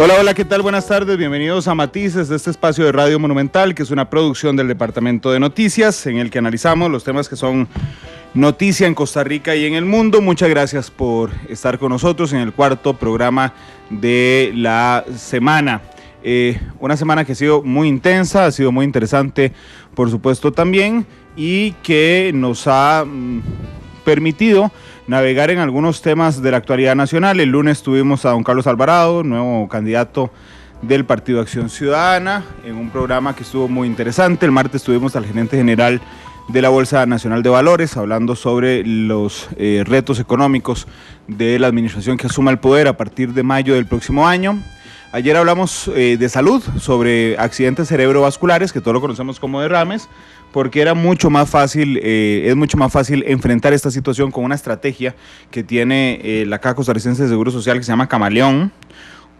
Hola, hola, ¿qué tal? Buenas tardes, bienvenidos a Matices de este espacio de Radio Monumental, que es una producción del Departamento de Noticias, en el que analizamos los temas que son noticia en Costa Rica y en el mundo. Muchas gracias por estar con nosotros en el cuarto programa de la semana. Una semana que ha sido muy intensa, ha sido muy interesante, por supuesto, también, y que nos ha permitido navegar en algunos temas de la actualidad nacional. El lunes tuvimos a don Carlos Alvarado, nuevo candidato del Partido Acción Ciudadana, en un programa que estuvo muy interesante. El martes tuvimos al gerente general de la Bolsa Nacional de Valores, hablando sobre los retos económicos de la administración que asuma el poder a partir de mayo del próximo año. Ayer hablamos de salud, sobre accidentes cerebrovasculares, que todos lo conocemos como derrames, porque era mucho más fácil, es mucho más fácil enfrentar esta situación con una estrategia que tiene la Caja Costarricense de Seguro Social, que se llama Camaleón.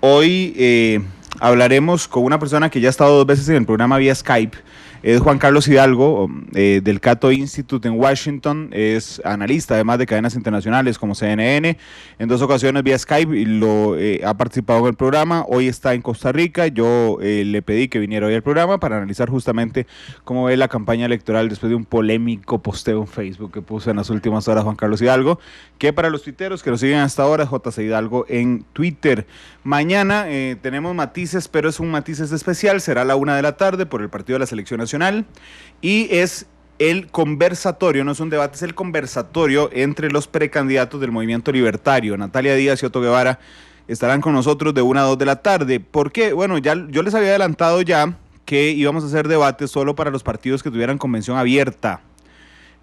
Hoy hablaremos con una persona que ya ha estado 2 veces en el programa vía Skype. Es Juan Carlos Hidalgo, del Cato Institute en Washington. Es analista, además, de cadenas internacionales como CNN. En 2 ocasiones vía Skype y ha participado en el programa. Hoy está en Costa Rica. Yo le pedí que viniera hoy al programa para analizar justamente cómo ve la campaña electoral después de un polémico posteo en Facebook que puso en las últimas horas Juan Carlos Hidalgo, que para los tuiteros que nos siguen hasta ahora, JC Hidalgo en Twitter. Mañana tenemos Matices, pero es un Matices especial. Será a la 1 de la tarde por el Partido de la Selección Nacional, y es el conversatorio, no es un debate, es el conversatorio entre los precandidatos del Movimiento Libertario. Natalia Díaz y Otto Guevara estarán con nosotros de 1 a 2 de la tarde. ¿Por qué? Bueno, ya yo les había adelantado ya que íbamos a hacer debates solo para los partidos que tuvieran convención abierta.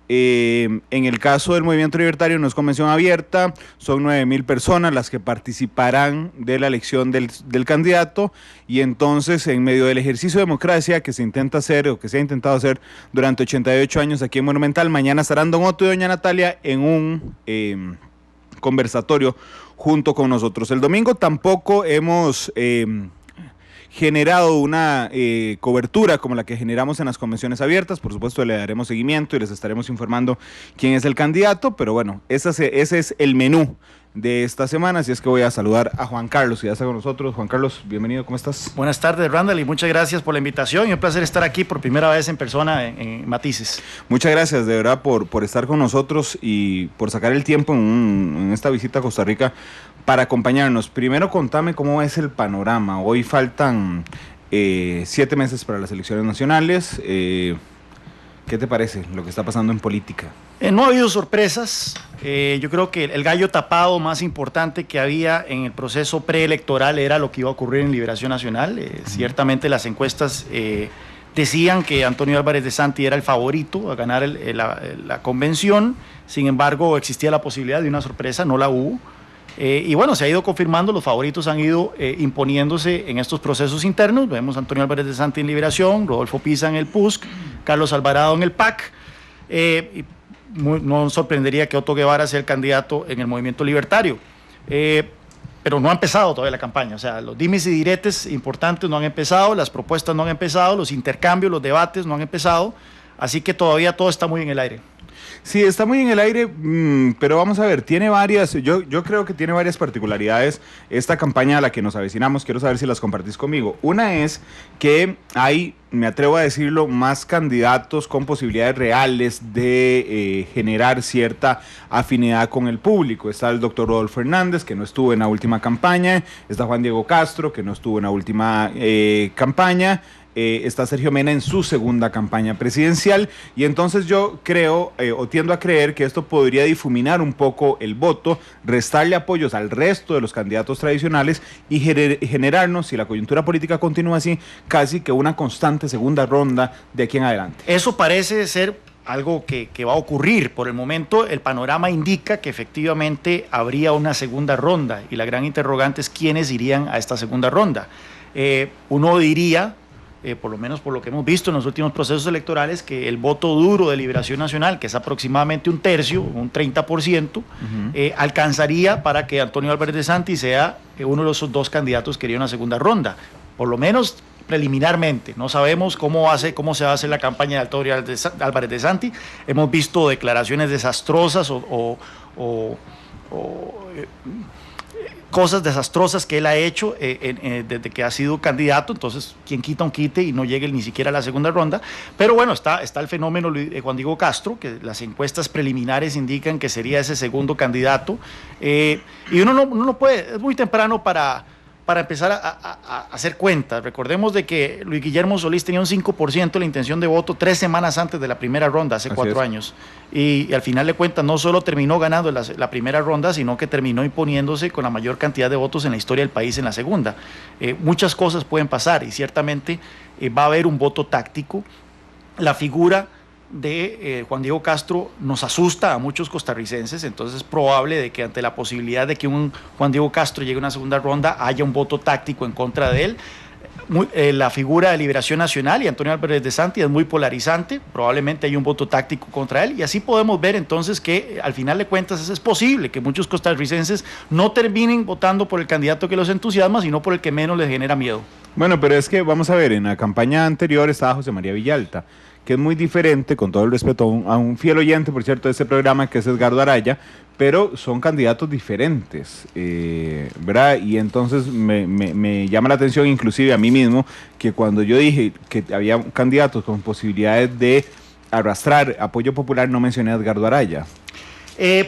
En el caso del Movimiento Libertario no es convención abierta, son 9,000 personas las que participarán de la elección del candidato, y entonces, en medio del ejercicio de democracia que se intenta hacer, o que se ha intentado hacer durante 88 años aquí en Monumental, mañana estarán don Otto y doña Natalia en un conversatorio junto con nosotros. El domingo tampoco hemos generado una cobertura como la que generamos en las convenciones abiertas. Por supuesto, le daremos seguimiento y les estaremos informando quién es el candidato, pero bueno, ese es el menú de esta semana, así es que voy a saludar a Juan Carlos, que ya está con nosotros. Juan Carlos, bienvenido, ¿cómo estás? Buenas tardes, Randall, y muchas gracias por la invitación, y un placer estar aquí por primera vez en persona en Matices. Muchas gracias, de verdad, por estar con nosotros y por sacar el tiempo en esta visita a Costa Rica para acompañarnos. Primero, contame cómo es el panorama. Hoy faltan 7 meses para las elecciones nacionales. ¿Qué te parece lo que está pasando en política? No ha habido sorpresas. Yo creo que el gallo tapado más importante que había en el proceso preelectoral era lo que iba a ocurrir en Liberación Nacional. Ciertamente las encuestas decían que Antonio Álvarez de Santi era el favorito a ganar la convención. Sin embargo, existía la posibilidad de una sorpresa, no la hubo. Y bueno, se ha ido confirmando, los favoritos han ido imponiéndose en estos procesos internos. Vemos a Antonio Álvarez de Santi en Liberación, Rodolfo Pisa en el PUSC, Carlos Alvarado en el PAC. No sorprendería que Otto Guevara sea el candidato en el Movimiento Libertario. Pero no ha empezado todavía la campaña. O sea, los dimes y diretes importantes no han empezado, las propuestas no han empezado, los intercambios, los debates no han empezado. Así que todavía todo está muy en el aire. Sí, está muy en el aire, pero vamos a ver, tiene varias, yo creo que tiene varias particularidades esta campaña a la que nos avecinamos. Quiero saber si las compartís conmigo. Una es que hay, me atrevo a decirlo, más candidatos con posibilidades reales de generar cierta afinidad con el público. Está el doctor Rodolfo Hernández, que no estuvo en la última campaña, está Juan Diego Castro, que no estuvo en la última campaña, está Sergio Mena en su segunda campaña presidencial, y entonces yo creo o tiendo a creer que esto podría difuminar un poco el voto, restarle apoyos al resto de los candidatos tradicionales y generarnos, si la coyuntura política continúa así, casi que una constante segunda ronda de aquí en adelante. Eso parece ser algo que va a ocurrir. Por el momento el panorama indica que efectivamente habría una segunda ronda, y la gran interrogante es quiénes irían a esta segunda ronda. Uno diría, por lo menos por lo que hemos visto en los últimos procesos electorales, que el voto duro de Liberación Nacional, que es aproximadamente un tercio, un 30%, alcanzaría para que Antonio Álvarez de Santi sea uno de esos 2 candidatos que iría a una segunda ronda, por lo menos preliminarmente. No sabemos cómo se va a hacer la campaña de Antonio Álvarez de Santi. Hemos visto declaraciones desastrosas o cosas desastrosas que él ha hecho desde que ha sido candidato, entonces quien quita un quite y no llegue ni siquiera a la segunda ronda. Pero bueno, está el fenómeno de Juan Diego Castro, que las encuestas preliminares indican que sería ese segundo candidato, y uno no puede, es muy temprano para empezar a hacer cuentas. Recordemos de que Luis Guillermo Solís tenía un 5% de la intención de voto 3 semanas antes de la primera ronda, hace 4 años. Y al final de cuentas no solo terminó ganando la primera ronda, sino que terminó imponiéndose con la mayor cantidad de votos en la historia del país en la segunda. Muchas cosas pueden pasar y ciertamente va a haber un voto táctico. La figura de Juan Diego Castro nos asusta a muchos costarricenses, entonces es probable de que ante la posibilidad de que un Juan Diego Castro llegue a una segunda ronda haya un voto táctico en contra de él. La figura de Liberación Nacional y Antonio Álvarez de Santi es muy polarizante, probablemente hay un voto táctico contra él, y así podemos ver entonces que al final de cuentas es posible que muchos costarricenses no terminen votando por el candidato que los entusiasma, sino por el que menos les genera miedo. Bueno, pero es que vamos a ver, en la campaña anterior estaba José María Villalta, que es muy diferente, con todo el respeto a un fiel oyente, por cierto, de este programa, que es Edgardo Araya, pero son candidatos diferentes, ¿verdad? Y entonces me llama la atención, inclusive a mí mismo, que cuando yo dije que había candidatos con posibilidades de arrastrar apoyo popular, no mencioné a Edgardo Araya.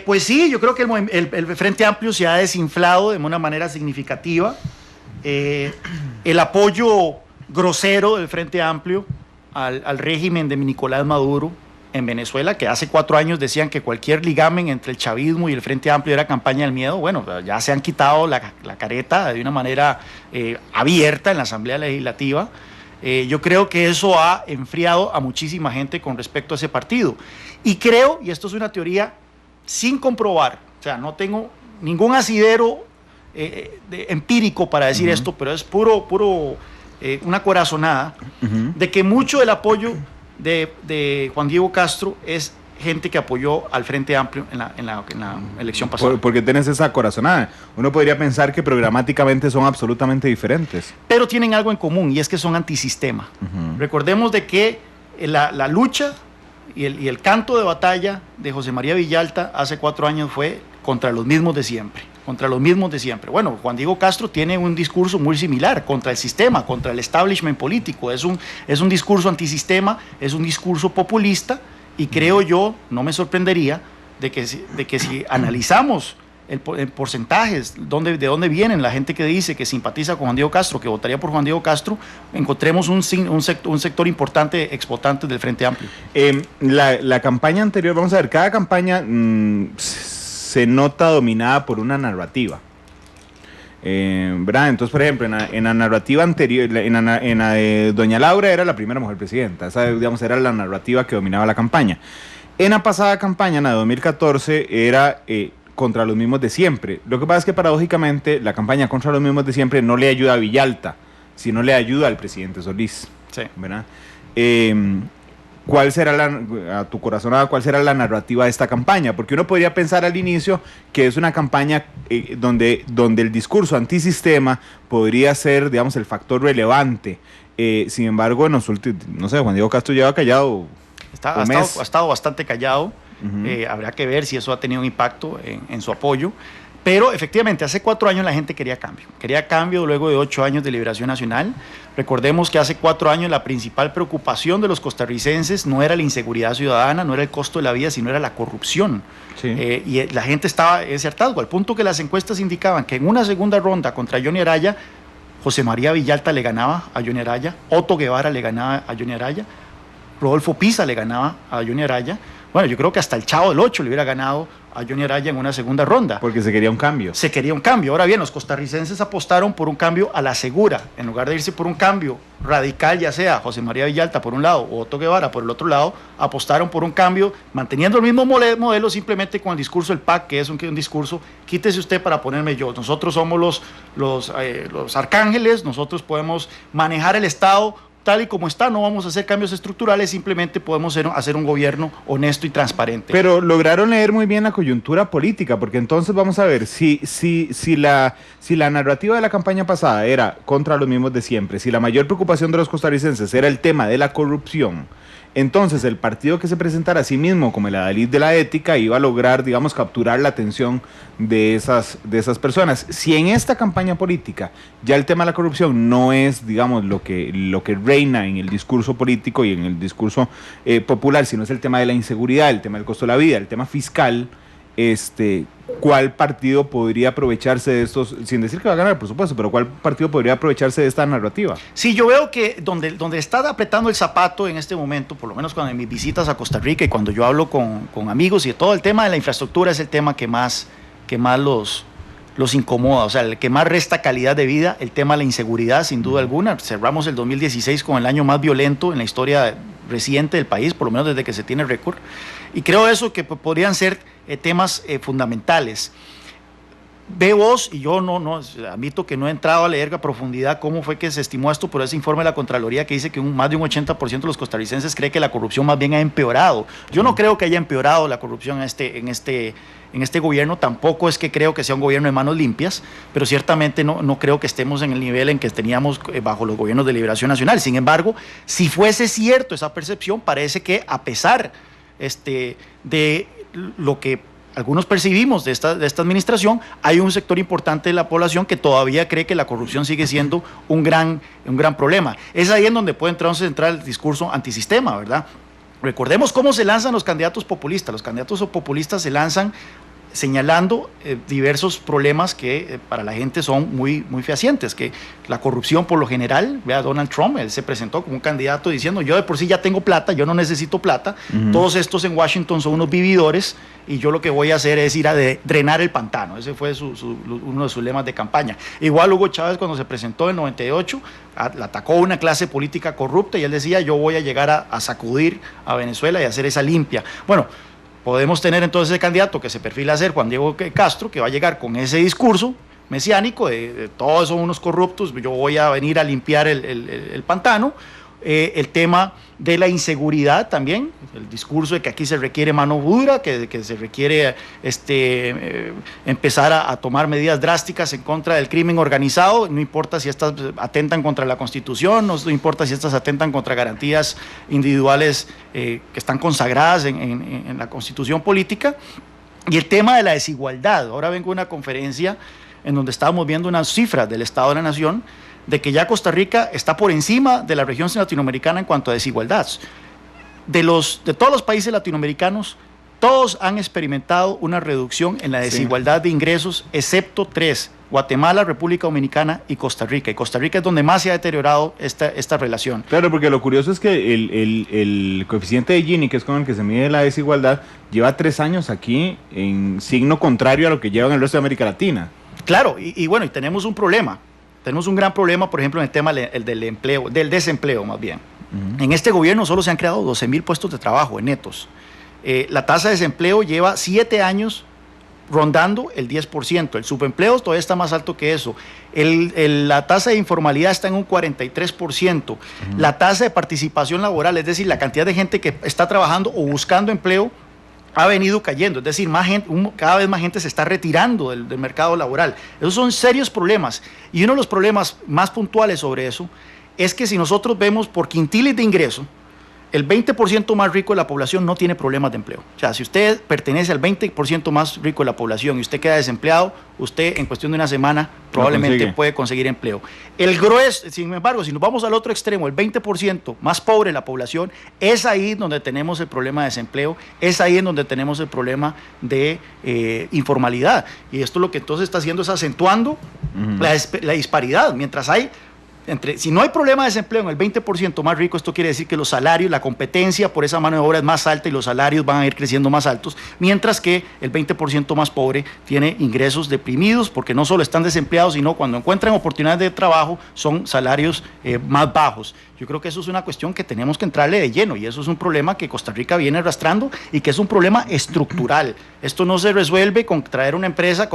Pues sí, yo creo que el Frente Amplio se ha desinflado de una manera significativa. El apoyo grosero del Frente Amplio al régimen de Nicolás Maduro en Venezuela, que hace 4 años decían que cualquier ligamen entre el chavismo y el Frente Amplio era campaña del miedo. Bueno, ya se han quitado la careta de una manera abierta en la Asamblea Legislativa. Yo creo que eso ha enfriado a muchísima gente con respecto a ese partido. Y creo, y esto es una teoría sin comprobar, o sea, no tengo ningún asidero empírico para decir esto, pero es una corazonada, de que mucho del apoyo de Juan Diego Castro es gente que apoyó al Frente Amplio en la elección pasada. Porque tenés esa corazonada. Uno podría pensar que programáticamente son absolutamente diferentes. Pero tienen algo en común, y es que son antisistema. Recordemos de que la lucha y el canto de batalla de José María Villalta hace 4 años fue contra los mismos de siempre. Bueno, Juan Diego Castro tiene un discurso muy similar contra el sistema, contra el establishment político. Es un discurso antisistema, es un discurso populista, y creo yo, no me sorprendería de que si analizamos el porcentajes, de dónde vienen la gente que dice que simpatiza con Juan Diego Castro, que votaría por Juan Diego Castro, encontremos un sector importante exvotante del Frente Amplio. La campaña anterior, vamos a ver, cada campaña se nota dominada por una narrativa. ¿Verdad? Entonces, por ejemplo, en la narrativa anterior, en la de Doña Laura era la primera mujer presidenta. Esa, digamos, era la narrativa que dominaba la campaña. En la pasada campaña, en la de 2014, era contra los mismos de siempre. Lo que pasa es que paradójicamente la campaña contra los mismos de siempre no le ayuda a Villalta, sino le ayuda al presidente Solís. Sí. ¿Verdad? ¿Cuál será a tu corazonada, cuál será la narrativa de esta campaña? Porque uno podría pensar al inicio que es una campaña donde el discurso antisistema podría ser, digamos, el factor relevante. Sin embargo, en los últimos, no sé, Juan Diego Castro lleva callado ha estado bastante callado. Habrá que ver si eso ha tenido un impacto en su apoyo. Pero efectivamente, hace 4 años la gente quería cambio. Quería cambio luego de 8 años de Liberación Nacional. Recordemos que hace 4 años la principal preocupación de los costarricenses no era la inseguridad ciudadana, no era el costo de la vida, sino era la corrupción. Sí. Y la gente estaba en ese hartazgo, al punto que las encuestas indicaban que en una segunda ronda contra Johnny Araya, José María Villalta le ganaba a Johnny Araya, Otto Guevara le ganaba a Johnny Araya, Rodolfo Pisa le ganaba a Johnny Araya. Bueno, yo creo que hasta el Chavo del Ocho le hubiera ganado a Johnny Araya en una segunda ronda. Porque se quería un cambio. Se quería un cambio. Ahora bien, los costarricenses apostaron por un cambio a la segura, en lugar de irse por un cambio radical, ya sea José María Villalta por un lado o Otto Guevara por el otro lado, apostaron por un cambio manteniendo el mismo modelo, simplemente con el discurso del PAC, que es un discurso, quítese usted para ponerme yo. Nosotros somos los arcángeles, nosotros podemos manejar el Estado tal y como está, no vamos a hacer cambios estructurales, simplemente podemos hacer un gobierno honesto y transparente. Pero lograron leer muy bien la coyuntura política, porque entonces vamos a ver, si la narrativa de la campaña pasada era contra los mismos de siempre, si la mayor preocupación de los costarricenses era el tema de la corrupción, Entonces, el partido que se presentara a sí mismo como el adalid de la ética iba a lograr, digamos, capturar la atención de esas personas. Si en esta campaña política ya el tema de la corrupción no es, digamos, lo que reina en el discurso político y en el discurso popular, sino es el tema de la inseguridad, el tema del costo de la vida, el tema fiscal, ¿cuál partido podría aprovecharse de estos, sin decir que va a ganar, por supuesto, pero cuál partido podría aprovecharse de esta narrativa? Sí, yo veo que donde está apretando el zapato en este momento, por lo menos cuando en mis visitas a Costa Rica y cuando yo hablo con amigos y todo el tema de la infraestructura es el tema que más los incomoda, o sea, el que más resta calidad de vida, el tema de la inseguridad, sin duda alguna. Cerramos el 2016 con el año más violento en la historia reciente del país, por lo menos desde que se tiene récord, y creo eso que podrían ser temas fundamentales. Ve vos, y yo no admito que no he entrado a leer a profundidad cómo fue que se estimó esto, pero ese informe de la Contraloría que dice que más de un 80% de los costarricenses cree que la corrupción más bien ha empeorado. Yo no creo que haya empeorado la corrupción en este gobierno, tampoco es que creo que sea un gobierno de manos limpias, pero ciertamente no creo que estemos en el nivel en que teníamos bajo los gobiernos de Liberación Nacional. Sin embargo, si fuese cierto esa percepción, parece que a pesar de lo que algunos percibimos de esta administración, hay un sector importante de la población que todavía cree que la corrupción sigue siendo un gran problema. Es ahí en donde puede entonces entrar el discurso antisistema, ¿verdad? Recordemos cómo se lanzan los candidatos populistas. Los candidatos populistas se lanzan señalando diversos problemas que para la gente son muy fehacientes, que la corrupción por lo general, vea Donald Trump, él se presentó como un candidato diciendo yo de por sí ya tengo plata, yo no necesito plata, todos estos en Washington son unos vividores y yo lo que voy a hacer es ir a drenar el pantano. Ese fue uno de sus lemas de campaña. Igual Hugo Chávez cuando se presentó en el 98, la atacó una clase política corrupta y él decía yo voy a llegar a sacudir a Venezuela y hacer esa limpia. Bueno, podemos tener entonces el candidato que se perfila a ser Juan Diego Castro, que va a llegar con ese discurso mesiánico de todos son unos corruptos, yo voy a venir a limpiar el pantano. El tema de la inseguridad también, el discurso de que aquí se requiere mano dura, que se requiere empezar a tomar medidas drásticas en contra del crimen organizado, no importa si estas atentan contra la Constitución, no importa si estas atentan contra garantías individuales que están consagradas en la Constitución política, y el tema de la desigualdad. Ahora vengo a una conferencia en donde estábamos viendo unas cifras del Estado de la Nación, de que ya Costa Rica está por encima de la región latinoamericana en cuanto a desigualdad. De todos los países latinoamericanos, todos han experimentado una reducción en la desigualdad de ingresos, excepto 3, Guatemala, República Dominicana y Costa Rica. Y Costa Rica es donde más se ha deteriorado esta relación. Claro, porque lo curioso es que el coeficiente de Gini, que es con el que se mide la desigualdad, lleva 3 años aquí en signo contrario a lo que lleva en el resto de América Latina. Claro, y bueno, y tenemos un problema. Tenemos un gran problema, por ejemplo, en el tema del desempleo más bien. En este gobierno solo se han creado 12,000 puestos de trabajo netos. La tasa de desempleo lleva 7 años rondando el 10%. El subempleo todavía está más alto que eso. La tasa de informalidad está en un 43%. La tasa de participación laboral, es decir, la cantidad de gente que está trabajando o buscando empleo, ha venido cayendo, es decir, cada vez más gente se está retirando del mercado laboral. Esos son serios problemas, y uno de los problemas más puntuales sobre eso es que si nosotros vemos por quintiles de ingreso, el 20% más rico de la población no tiene problemas de empleo. O sea, si usted pertenece al 20% más rico de la población y usted queda desempleado, usted en cuestión de una semana probablemente puede conseguir empleo. El grueso, sin embargo, si nos vamos al otro extremo, el 20% más pobre de la población, es ahí donde tenemos el problema de desempleo, es ahí en donde tenemos el problema de informalidad. Y esto lo que entonces está haciendo es acentuando la disparidad. Mientras hay si no hay problema de desempleo en el 20% más rico, esto quiere decir que los salarios, la competencia por esa mano de obra es más alta y los salarios van a ir creciendo más altos, mientras que el 20% más pobre tiene ingresos deprimidos porque no solo están desempleados, sino cuando encuentran oportunidades de trabajo son salarios más bajos. Yo creo que eso es una cuestión que tenemos que entrarle de lleno y eso es un problema que Costa Rica viene arrastrando y que es un problema estructural. Esto no se resuelve con traer una empresa,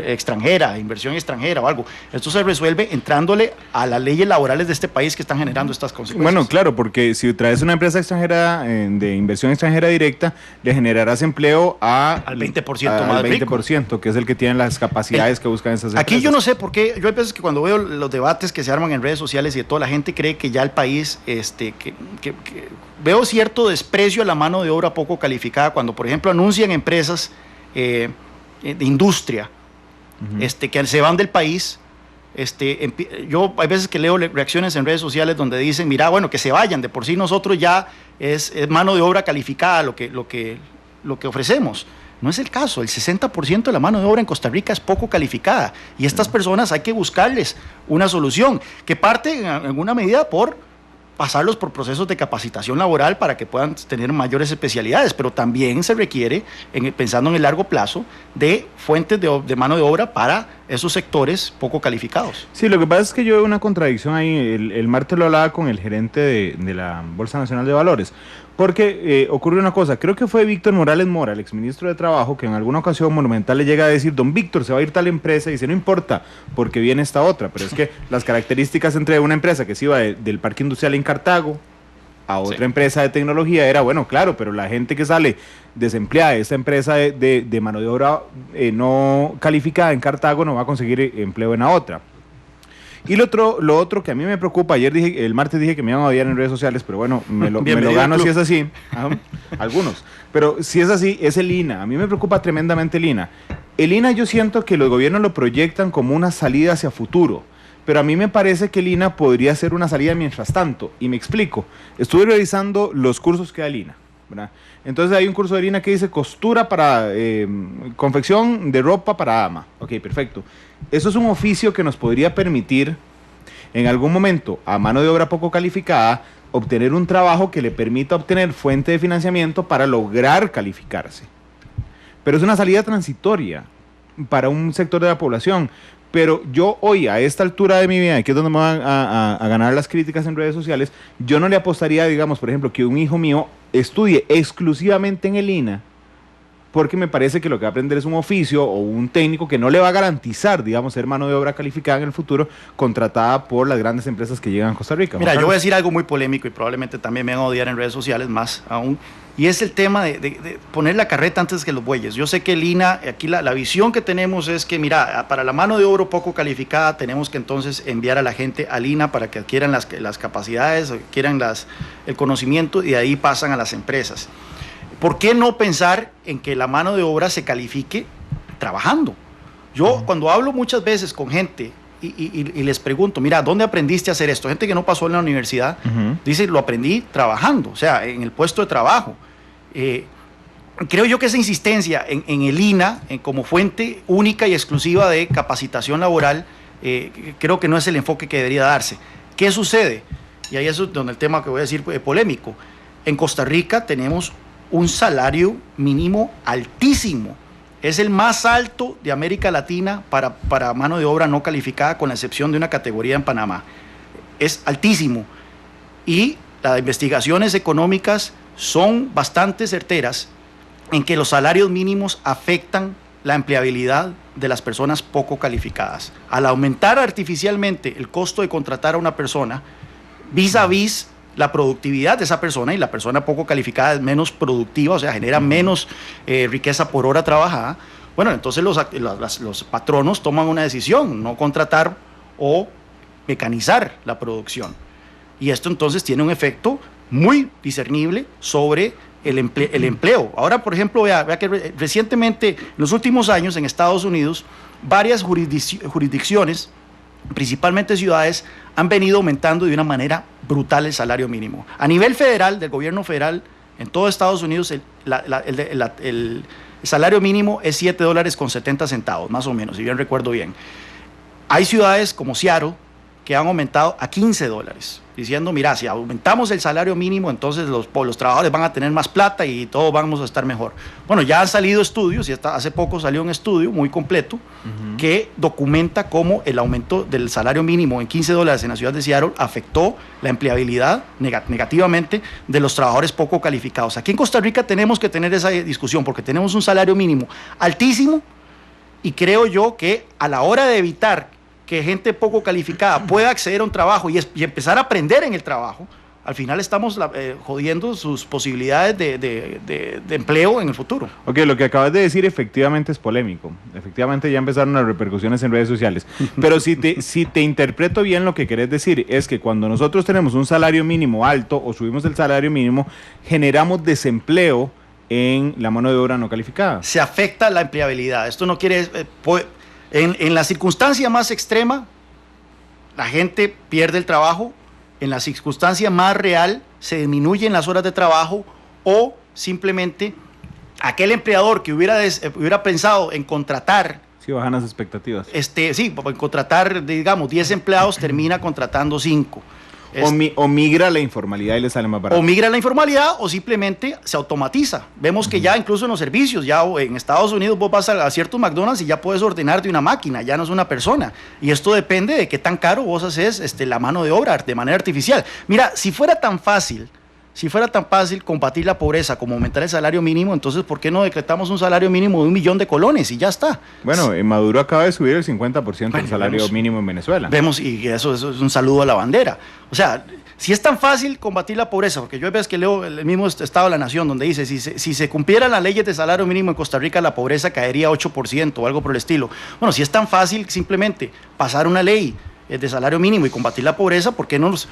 extranjera, inversión extranjera o algo. Esto se resuelve entrando faltándole a las leyes laborales de este país que están generando estas consecuencias. Bueno, claro, porque si traes una empresa extranjera de inversión extranjera directa, le generarás empleo al 20% más al 20%, que es el que tiene las capacidades que buscan esas empresas. Aquí yo no sé por qué, yo hay veces que cuando veo los debates que se arman en redes sociales y de toda la gente cree que ya el país, que veo cierto desprecio a la mano de obra poco calificada cuando, por ejemplo, anuncian empresas de industria que se van del país. Yo hay veces que leo reacciones en redes sociales donde dicen, mira, bueno, que se vayan, de por sí nosotros ya es mano de obra calificada lo que ofrecemos. No es el caso, el 60% de la mano de obra en Costa Rica es poco calificada y estas personas hay que buscarles una solución que parte en alguna medida por pasarlos por procesos de capacitación laboral para que puedan tener mayores especialidades, pero también se requiere, pensando en el largo plazo, de fuentes de mano de obra para esos sectores poco calificados. Sí, lo que pasa es que yo veo una contradicción ahí. El martes lo hablaba con el gerente de la Bolsa Nacional de Valores, porque ocurrió una cosa, creo que fue Víctor Morales Mora, el exministro de Trabajo, que en alguna ocasión Monumental le llega a decir, don Víctor, se va a ir tal empresa, y dice, no importa, porque viene esta otra, pero es que las características entre una empresa que se iba del parque industrial en Cartago a otra empresa de tecnología era, bueno, claro, pero la gente que sale desempleada de esta empresa de mano de obra no calificada en Cartago no va a conseguir empleo en la otra. Y lo otro que a mí me preocupa, el martes dije que me iban a odiar en redes sociales, pero bueno, me lo gano si es así, algunos, pero si es así, es el INA. A mí me preocupa tremendamente el INA. El INA yo siento que los gobiernos lo proyectan como una salida hacia futuro, pero a mí me parece que el INA podría ser una salida mientras tanto, y me explico. Estuve revisando los cursos que da el INA, ¿verdad? Entonces hay un curso de INA que dice costura para confección de ropa para dama. Ok, perfecto. Eso es un oficio que nos podría permitir en algún momento a mano de obra poco calificada obtener un trabajo que le permita obtener fuente de financiamiento para lograr calificarse. Pero es una salida transitoria para un sector de la población. Pero yo hoy, a esta altura de mi vida, que es donde me van a ganar las críticas en redes sociales, yo no le apostaría, digamos, por ejemplo, que un hijo mío estudie exclusivamente en el INA, porque me parece que lo que va a aprender es un oficio o un técnico que no le va a garantizar, digamos, ser mano de obra calificada en el futuro, contratada por las grandes empresas que llegan a Costa Rica. Mira, yo voy a decir algo muy polémico y probablemente también me van a odiar en redes sociales más aún, y es el tema de poner la carreta antes que los bueyes. Yo sé que el INA, aquí la visión que tenemos es que, mira, para la mano de obra poco calificada tenemos que entonces enviar a la gente al INA para que adquieran las capacidades, adquieran el conocimiento y de ahí pasan a las empresas. ¿Por qué no pensar en que la mano de obra se califique trabajando? Yo cuando hablo muchas veces con gente y les pregunto, mira, ¿dónde aprendiste a hacer esto? Gente que no pasó en la universidad, dice, lo aprendí trabajando, o sea, en el puesto de trabajo. Creo yo que esa insistencia en el INA como fuente única y exclusiva de capacitación laboral, creo que no es el enfoque que debería darse. ¿Qué sucede? Y ahí es donde el tema que voy a decir polémico. En Costa Rica tenemos un salario mínimo altísimo. Es el más alto de América Latina para mano de obra no calificada, con la excepción de una categoría en Panamá. Es altísimo. Y las investigaciones económicas son bastante certeras en que los salarios mínimos afectan la empleabilidad de las personas poco calificadas. Al aumentar artificialmente el costo de contratar a una persona, vis a vis la productividad de esa persona, y la persona poco calificada es menos productiva, o sea, genera menos riqueza por hora trabajada, bueno, entonces los patronos toman una decisión, no contratar o mecanizar la producción. Y esto entonces tiene un efecto muy discernible sobre el empleo. Ahora, por ejemplo, vea que recientemente, en los últimos años, en Estados Unidos, varias jurisdicciones, principalmente ciudades, han venido aumentando de una manera brutal el salario mínimo. A nivel federal, del gobierno federal, en todo Estados Unidos, el salario mínimo es $7.70, más o menos, si bien recuerdo bien. Hay ciudades como Seattle que han aumentado a $15, diciendo, mira, si aumentamos el salario mínimo, entonces los trabajadores van a tener más plata y todos vamos a estar mejor. Bueno, ya han salido estudios, y hace poco salió un estudio muy completo que documenta cómo el aumento del salario mínimo en $15 en la ciudad de Seattle afectó la empleabilidad negativamente de los trabajadores poco calificados. Aquí en Costa Rica tenemos que tener esa discusión porque tenemos un salario mínimo altísimo, y creo yo que a la hora de evitar que gente poco calificada pueda acceder a un trabajo y empezar a aprender en el trabajo, al final estamos jodiendo sus posibilidades de empleo en el futuro. Ok, lo que acabas de decir efectivamente es polémico. Efectivamente ya empezaron las repercusiones en redes sociales. Pero si te interpreto bien, lo que querés decir es que cuando nosotros tenemos un salario mínimo alto o subimos el salario mínimo, generamos desempleo en la mano de obra no calificada. Se afecta la empleabilidad. Esto no quiere... en la circunstancia más extrema, la gente pierde el trabajo. En la circunstancia más real, se disminuyen las horas de trabajo o simplemente aquel empleador que hubiera pensado en contratar... Sí, bajan las expectativas. En contratar, digamos, 10 empleados, termina contratando 5. O migra a la informalidad y le sale más barato. O migra a la informalidad o simplemente se automatiza. Vemos que ya incluso en los servicios, ya en Estados Unidos vos vas a ciertos McDonald's y ya puedes ordenar de una máquina, ya no es una persona. Y esto depende de qué tan caro vos haces la mano de obra de manera artificial. Mira, si fuera tan fácil combatir la pobreza como aumentar el salario mínimo, entonces ¿por qué no decretamos un salario mínimo de 1 millón de colones y ya está? Bueno, Maduro acaba de subir el 50% del salario mínimo en Venezuela. Vemos, y eso es un saludo a la bandera. O sea, si es tan fácil combatir la pobreza, porque yo hay veces que leo el mismo Estado de la Nación donde dice, si se cumplieran las leyes de salario mínimo en Costa Rica, la pobreza caería 8% o algo por el estilo. Bueno, si es tan fácil simplemente pasar una ley de salario mínimo y combatir la pobreza, ¿por qué nos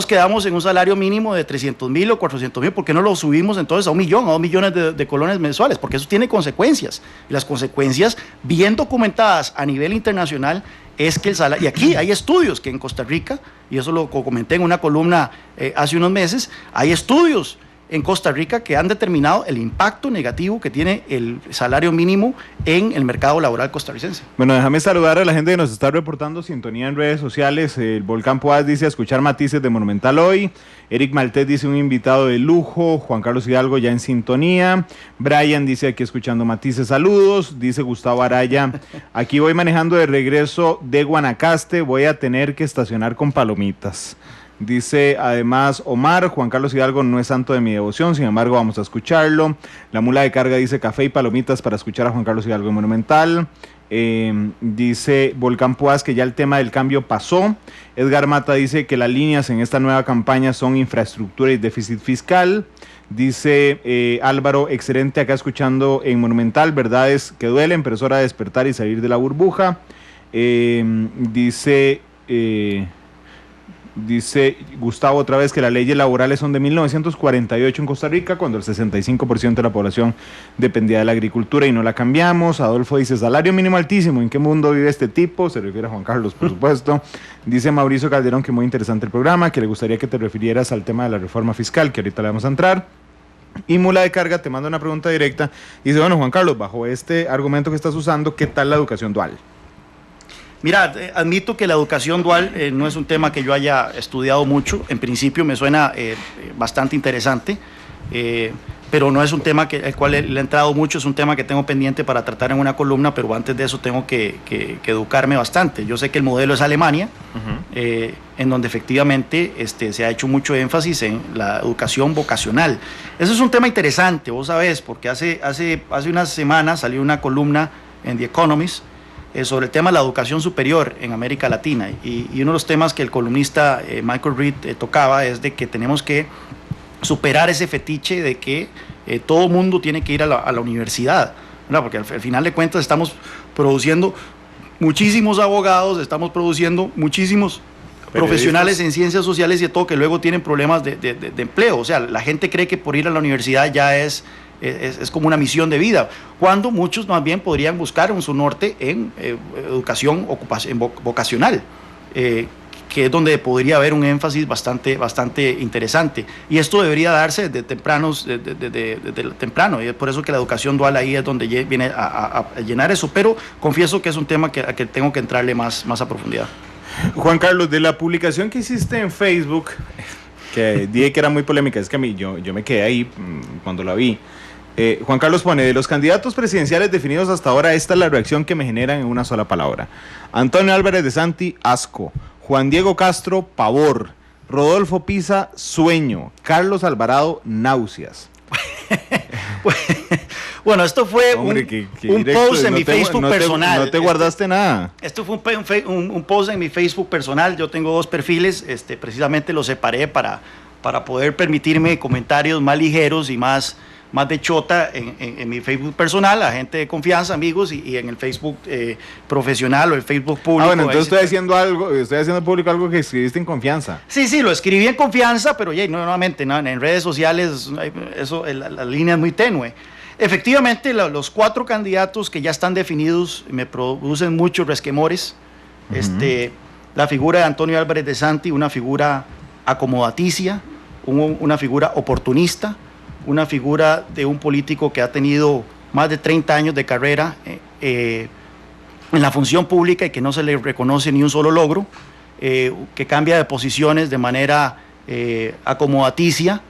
quedamos en un salario mínimo de 300,000 o 400,000? ¿Por qué no lo subimos entonces a 1 millón, a 2 millones de colones mensuales? Porque eso tiene consecuencias. Y las consecuencias, bien documentadas a nivel internacional, es que el salario... Y aquí hay estudios que en Costa Rica, y eso lo comenté en una columna hace unos meses, hay estudios en Costa Rica que han determinado el impacto negativo que tiene el salario mínimo en el mercado laboral costarricense. Bueno, déjame saludar a la gente que nos está reportando sintonía en redes sociales. El Volcán Poás dice: a escuchar matices de Monumental hoy. Eric Maltés dice: un invitado de lujo. Juan Carlos Hidalgo ya en sintonía. Brian dice: aquí escuchando matices, saludos. Dice Gustavo Araya: aquí voy manejando de regreso de Guanacaste, voy a tener que estacionar con palomitas. Dice además Omar: Juan Carlos Hidalgo no es santo de mi devoción, sin embargo vamos a escucharlo. La mula de carga dice: café y palomitas para escuchar a Juan Carlos Hidalgo en Monumental. Dice Volcán Poás que ya el tema del cambio pasó. Edgar Mata dice que las líneas en esta nueva campaña son infraestructura y déficit fiscal. Dice Álvaro: excelente acá escuchando en Monumental, verdades que duelen, pero es hora de despertar y salir de la burbuja. Dice Gustavo otra vez que las leyes laborales son de 1948 en Costa Rica, cuando el 65% de la población dependía de la agricultura y no la cambiamos. Adolfo dice: salario mínimo altísimo, ¿en qué mundo vive este tipo? Se refiere a Juan Carlos, por supuesto. Dice Mauricio Calderón que muy interesante el programa, que le gustaría que te refirieras al tema de la reforma fiscal, que ahorita le vamos a entrar. Y Mula de Carga te manda una pregunta directa. Dice: bueno, Juan Carlos, bajo este argumento que estás usando, ¿qué tal la educación dual? Mira, admito que la educación dual no es un tema que yo haya estudiado mucho. En principio me suena bastante interesante, pero no es un tema el cual le he entrado mucho. Es un tema que tengo pendiente para tratar en una columna, pero antes de eso tengo que educarme bastante. Yo sé que el modelo es Alemania, en donde efectivamente se ha hecho mucho énfasis en la educación vocacional. Eso es un tema interesante, vos sabés, porque hace unas semanas salió una columna en The Economist sobre el tema de la educación superior en América Latina, y uno de los temas que el columnista Michael Reed tocaba es de que tenemos que superar ese fetiche de que todo mundo tiene que ir a la universidad, ¿verdad? Porque al final de cuentas estamos produciendo muchísimos abogados, estamos produciendo muchísimos profesionales en ciencias sociales y de todo, que luego tienen problemas de empleo. O sea, la gente cree que por ir a la universidad ya es como una misión de vida, cuando muchos más bien podrían buscar su norte en educación vocacional, que es donde podría haber un énfasis bastante interesante. Y esto debería darse desde temprano, y es por eso que la educación dual ahí es donde viene a llenar eso, pero confieso que es un tema a que tengo que entrarle más a profundidad. Juan Carlos, de la publicación que hiciste en Facebook, que dije que era muy polémica, es que a mí yo me quedé ahí cuando la vi. Juan Carlos pone: de los candidatos presidenciales definidos hasta ahora, esta es la reacción que me generan en una sola palabra. Antonio Álvarez de Santi: asco. Juan Diego Castro: pavor. Rodolfo Pisa: sueño. Carlos Alvarado: náuseas. Bueno, esto fue un post en mi Facebook personal. No te guardaste nada. Esto fue un post en mi Facebook personal. Yo tengo 2 perfiles, precisamente los separé para poder permitirme comentarios más ligeros y más de chota en mi Facebook personal, a gente de confianza, amigos, y en el Facebook profesional o el Facebook público. Bueno, entonces estoy haciendo público algo que escribiste en confianza. Sí, lo escribí en confianza, pero nuevamente, en redes sociales la línea es muy tenue. Efectivamente, los 4 candidatos que ya están definidos me producen muchos resquemores. La figura de Antonio Álvarez de Santi, una figura acomodaticia, una figura oportunista, una figura de un político que ha tenido más de 30 años de carrera en la función pública y que no se le reconoce ni un solo logro, que cambia de posiciones de manera acomodaticia,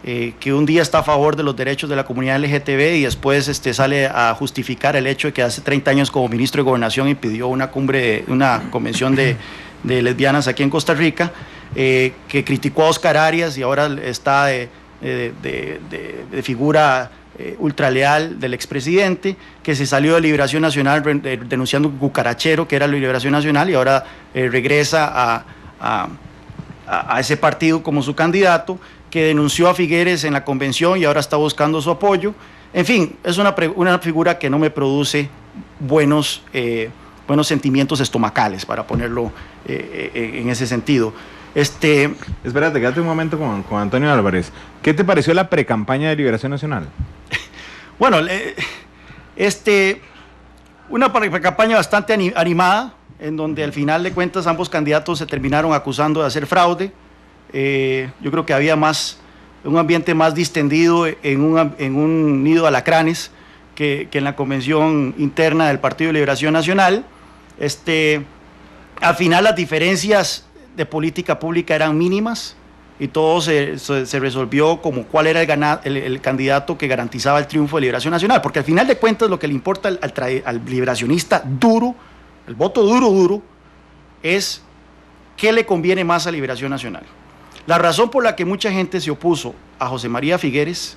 que un día está a favor de los derechos de la comunidad LGTB y después sale a justificar el hecho de que hace 30 años como ministro de Gobernación impidió una convención de lesbianas aquí en Costa Rica, que criticó a Oscar Arias y ahora está de figura ultraleal del expresidente, que se salió de Liberación Nacional denunciando un cucarachero que era la Liberación Nacional y ahora regresa a ese partido como su candidato, que denunció a Figueres en la convención y ahora está buscando su apoyo. En fin, es una figura que no me produce buenos sentimientos estomacales, para ponerlo en ese sentido. Espérate, quédate un momento con Antonio Álvarez. ¿Qué te pareció la precampaña de Liberación Nacional? Bueno, una precampaña bastante animada, en donde al final de cuentas ambos candidatos se terminaron acusando de hacer fraude. Yo creo que había un ambiente más distendido en un nido de alacranes que en la convención interna del Partido de Liberación Nacional. Al final las diferencias de política pública eran mínimas y todo se resolvió como cuál era el candidato que garantizaba el triunfo de Liberación Nacional, porque al final de cuentas lo que le importa al liberacionista duro, el voto duro, es qué le conviene más a Liberación Nacional. La razón por la que mucha gente se opuso a José María Figueres,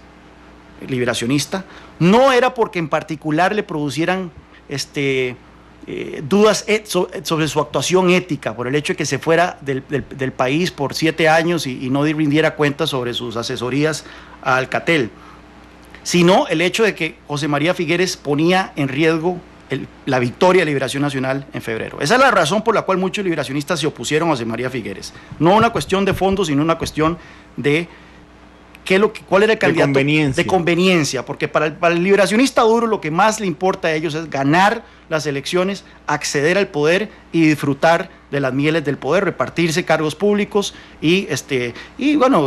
liberacionista, no era porque en particular le producieran dudas sobre su actuación ética, por el hecho de que se fuera del país por 7 años y no rindiera cuentas sobre sus asesorías a Alcatel, sino el hecho de que José María Figueres ponía en riesgo la victoria de Liberación Nacional en febrero. Esa es la razón por la cual muchos liberacionistas se opusieron a José María Figueres. No una cuestión de fondo, sino una cuestión de cuál era el candidato de conveniencia, porque para el liberacionista duro lo que más le importa a ellos es ganar las elecciones, acceder al poder y disfrutar de las mieles del poder, repartirse cargos públicos y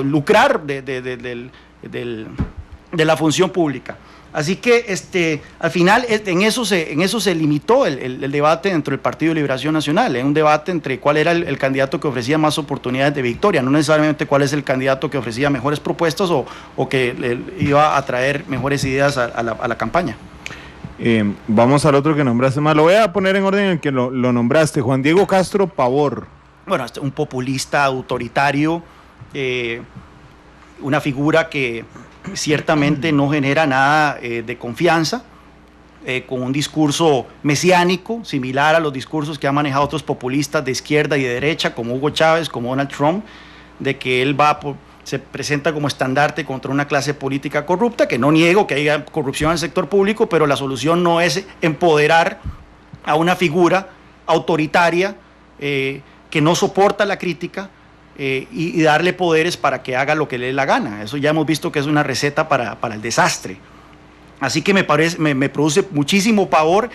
lucrar de la función pública. Así que al final en eso se limitó el debate dentro del Partido de Liberación Nacional, un debate entre cuál era el candidato que ofrecía más oportunidades de victoria, no necesariamente cuál es el candidato que ofrecía mejores propuestas o que iba a traer mejores ideas a la campaña. Vamos al otro que nombraste más, lo voy a poner en orden en que lo nombraste, Juan Diego Castro Pavor. Bueno, un populista autoritario, una figura que ciertamente no genera nada de confianza, con un discurso mesiánico, similar a los discursos que han manejado otros populistas de izquierda y de derecha, como Hugo Chávez, como Donald Trump, de que él se presenta como estandarte contra una clase política corrupta, que no niego que haya corrupción en el sector público, pero la solución no es empoderar a una figura autoritaria que no soporta la crítica, y darle poderes para que haga lo que le dé la gana. Eso ya hemos visto que es una receta para el desastre. Así que me produce muchísimo pavor.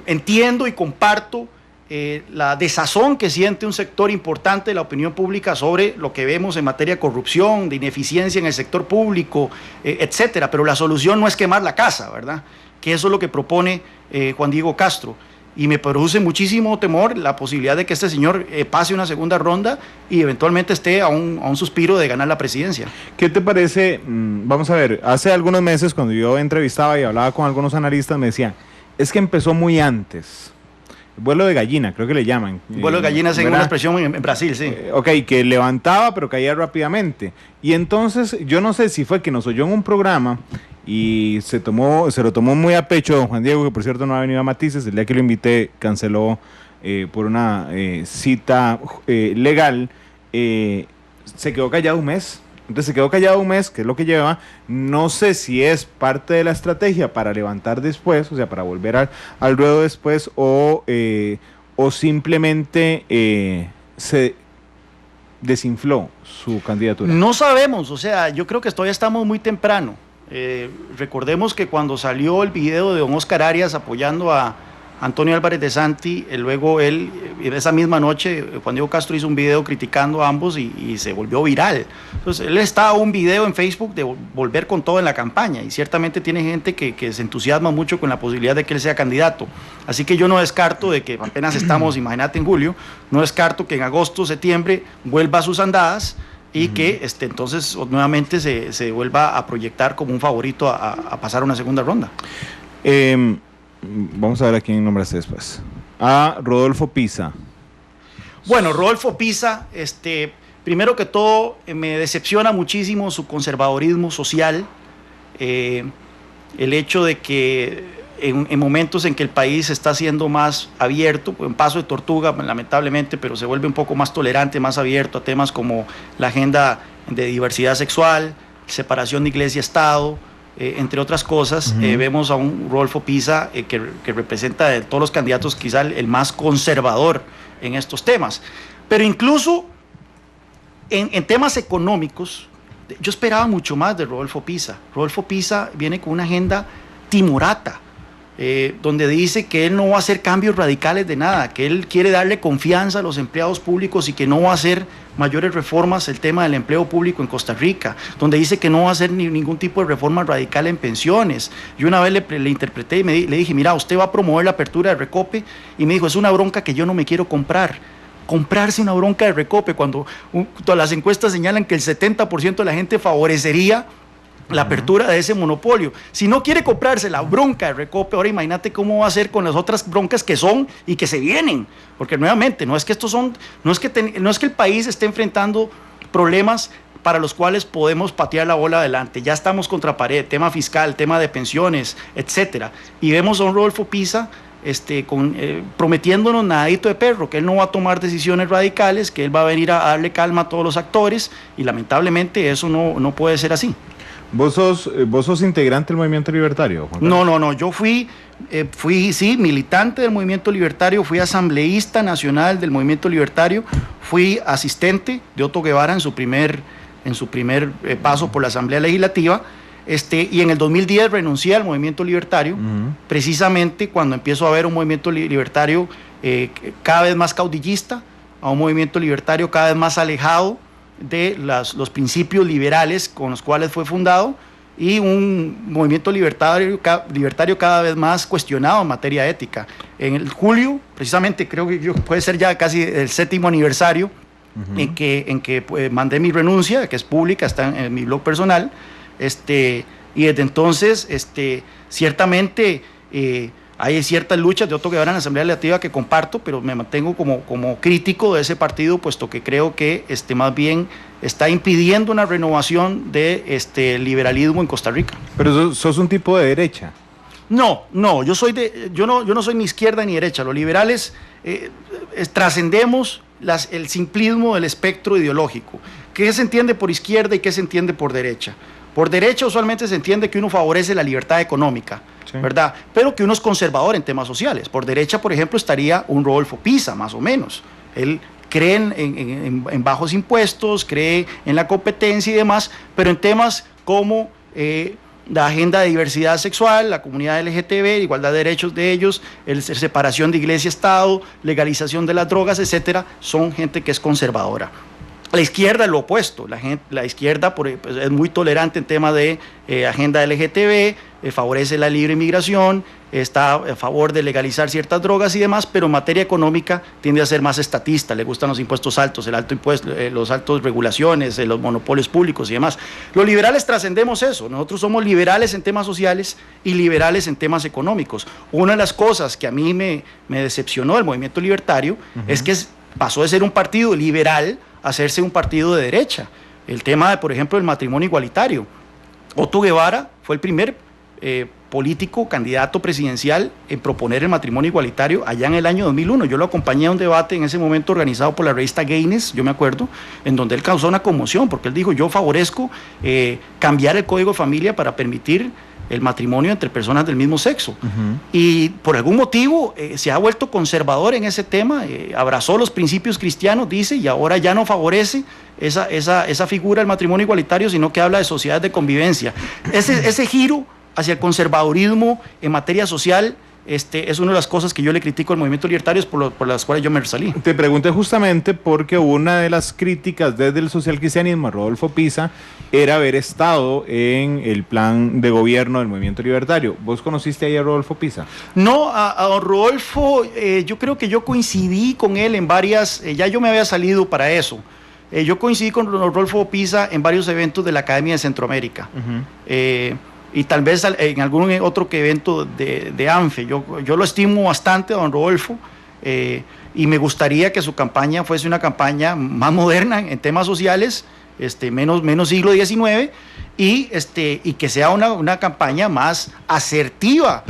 Entiendo y comparto la desazón que siente un sector importante de la opinión pública sobre lo que vemos en materia de corrupción, de ineficiencia en el sector público, etcétera. Pero la solución no es quemar la casa, ¿verdad? Que eso es lo que propone Juan Diego Castro. Y me produce muchísimo temor la posibilidad de que este señor pase una segunda ronda y eventualmente esté a un suspiro de ganar la presidencia. ¿Qué te parece? Vamos a ver, hace algunos meses cuando yo entrevistaba y hablaba con algunos analistas me decían, es que empezó muy antes. vuelo de gallina, creo que le llaman. Vuelo de gallina es una expresión en Brasil, sí. Ok, que levantaba pero caía rápidamente. Y entonces, yo no sé si fue que nos oyó en un programa y se lo tomó muy a pecho don Juan Diego, que por cierto no ha venido a Matices. El día que lo invité canceló por una cita legal. Se quedó callado un mes. Entonces se quedó callado un mes, que es lo que lleva. No sé si es parte de la estrategia para levantar después, o sea, para volver al ruedo después, o simplemente se desinfló su candidatura. No sabemos, o sea, yo creo que todavía estamos muy temprano. Recordemos que cuando salió el video de don Oscar Arias apoyando a Antonio Álvarez de Santi, luego él, esa misma noche, Juan Diego Castro hizo un video criticando a ambos y se volvió viral. Entonces, él está un video en Facebook de volver con todo en la campaña, y ciertamente tiene gente que se entusiasma mucho con la posibilidad de que él sea candidato. Así que yo no descarto de que apenas estamos, imagínate, en julio, no descarto que en agosto, septiembre vuelva a sus andadas y que entonces nuevamente se vuelva a proyectar como un favorito a pasar a una segunda ronda. Vamos a ver a quién nombraste después. A Rodolfo Pisa. Bueno, Rodolfo Pisa, primero que todo, me decepciona muchísimo su conservadorismo social. El hecho de que en momentos en que el país está siendo más abierto, en paso de tortuga, lamentablemente, pero se vuelve un poco más tolerante, más abierto a temas como la agenda de diversidad sexual, separación de iglesia-estado, entre otras cosas. Vemos a un Rodolfo Pisa que representa de todos los candidatos quizá el más conservador en estos temas. Pero incluso en temas económicos, yo esperaba mucho más de Rodolfo Pisa. Rodolfo Pisa viene con una agenda timorata, donde dice que él no va a hacer cambios radicales de nada, que él quiere darle confianza a los empleados públicos y que no va a hacer mayores reformas el tema del empleo público en Costa Rica, donde dice que no va a hacer ningún tipo de reforma radical en pensiones. Yo una vez le interpreté y le dije, mira, usted va a promover la apertura de Recope, y me dijo, es una bronca que yo no me quiero comprar. Comprarse una bronca de Recope cuando todas las encuestas señalan que el 70% de la gente favorecería la apertura de ese monopolio. Si no quiere comprarse la bronca de Recope, ahora imagínate cómo va a ser con las otras broncas que son y que se vienen, porque nuevamente no es que el país esté enfrentando problemas para los cuales podemos patear la bola adelante. Ya estamos contra pared, tema fiscal, tema de pensiones, etcétera. Y vemos a un Rodolfo Pisa prometiéndonos nadadito de perro, que él no va a tomar decisiones radicales, que él va a venir a darle calma a todos los actores, y lamentablemente eso no puede ser así. ¿Vos sos integrante del Movimiento Libertario, Juan Carlos? No, yo fui militante del Movimiento Libertario, fui asambleísta nacional del Movimiento Libertario, fui asistente de Otto Guevara en su primer paso por la Asamblea Legislativa, y en el 2010 renuncié al Movimiento Libertario, precisamente cuando empiezo a ver un movimiento libertario cada vez más caudillista, a un movimiento libertario cada vez más alejado de los principios liberales con los cuales fue fundado, y un movimiento libertario cada vez más cuestionado en materia ética. En el julio, precisamente, creo que puede ser ya casi el 7º aniversario en que mandé mi renuncia, que es pública, está en mi blog personal, y desde entonces, ciertamente, hay ciertas luchas de Otto Guevara en la Asamblea Legislativa que comparto, pero me mantengo como crítico de ese partido, puesto que creo que más bien está impidiendo una renovación de liberalismo en Costa Rica. Pero sos un tipo de derecha. No, yo no soy ni izquierda ni derecha. Los liberales trascendemos el simplismo del espectro ideológico. ¿Qué se entiende por izquierda y qué se entiende por derecha? Por derecha usualmente se entiende que uno favorece la libertad económica, sí, ¿verdad? Pero que uno es conservador en temas sociales. Por derecha, por ejemplo, estaría un Rodolfo Pisa, más o menos. Él cree en bajos impuestos, cree en la competencia y demás, pero en temas como la agenda de diversidad sexual, la comunidad LGTB, igualdad de derechos de ellos, separación de iglesia-estado, legalización de las drogas, etcétera, son gente que es conservadora. La izquierda es lo opuesto. La izquierda pues, es muy tolerante en temas de agenda LGTB, favorece la libre inmigración, está a favor de legalizar ciertas drogas y demás, pero en materia económica tiende a ser más estatista, le gustan los impuestos altos, el alto impuesto, los altos regulaciones, los monopolios públicos y demás. Los liberales trascendemos eso, nosotros somos liberales en temas sociales y liberales en temas económicos. Una de las cosas que a mí me decepcionó del movimiento libertario es que pasó de ser un partido liberal a hacerse un partido de derecha. El tema, por ejemplo, del matrimonio igualitario. Otto Guevara fue el primer político, candidato presidencial en proponer el matrimonio igualitario allá en el año 2001. Yo lo acompañé a un debate en ese momento organizado por la revista Gaines, yo me acuerdo, en donde él causó una conmoción, porque él dijo, yo favorezco cambiar el Código de Familia para permitir el matrimonio entre personas del mismo sexo. Y por algún motivo se ha vuelto conservador en ese tema, abrazó los principios cristianos, dice, y ahora ya no favorece esa figura del matrimonio igualitario, sino que habla de sociedades de convivencia. Ese giro hacia el conservadurismo en materia social es una de las cosas que yo le critico al movimiento libertario, por las cuales yo me salí. Te pregunté justamente porque una de las críticas desde el socialcristianismo a Rodolfo Pisa era haber estado en el plan de gobierno del movimiento libertario. ¿Vos conociste ahí a Rodolfo Pisa? No, a don Rodolfo, yo creo que yo coincidí con él en varias, ya yo me había salido para eso. Yo coincidí con Rodolfo Pisa en varios eventos de la Academia de Centroamérica. Y tal vez en algún otro evento de ANFE. Yo lo estimo bastante a don Rodolfo y me gustaría que su campaña fuese una campaña más moderna en temas sociales, menos siglo XIX y que sea una campaña más asertiva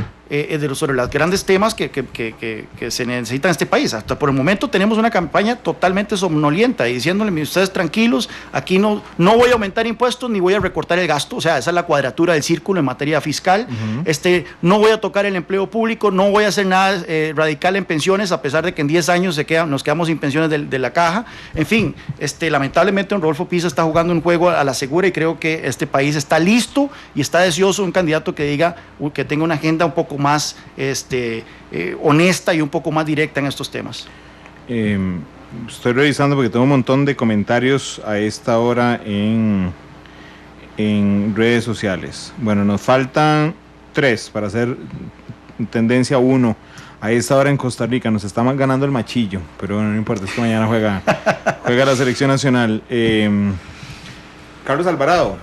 sobre los grandes temas que se necesitan en este país. Hasta por el momento tenemos una campaña totalmente somnolienta y diciéndole, ustedes tranquilos, aquí no voy a aumentar impuestos ni voy a recortar el gasto, o sea, esa es la cuadratura del círculo en materia fiscal. No voy a tocar el empleo público, no voy a hacer nada radical en pensiones, a pesar de que en 10 años nos quedamos sin pensiones de la caja. En fin, lamentablemente don Rodolfo Pisa está jugando un juego a la segura y creo que este país está listo y está deseoso de un candidato que tenga una agenda un poco más honesta y un poco más directa en estos temas. Estoy revisando porque tengo un montón de comentarios a esta hora en redes sociales. Bueno, nos faltan 3 para hacer tendencia 1. A esta hora en Costa Rica nos estamos ganando el machillo, pero bueno, no importa, es que mañana juega la selección nacional. Carlos Alvarado.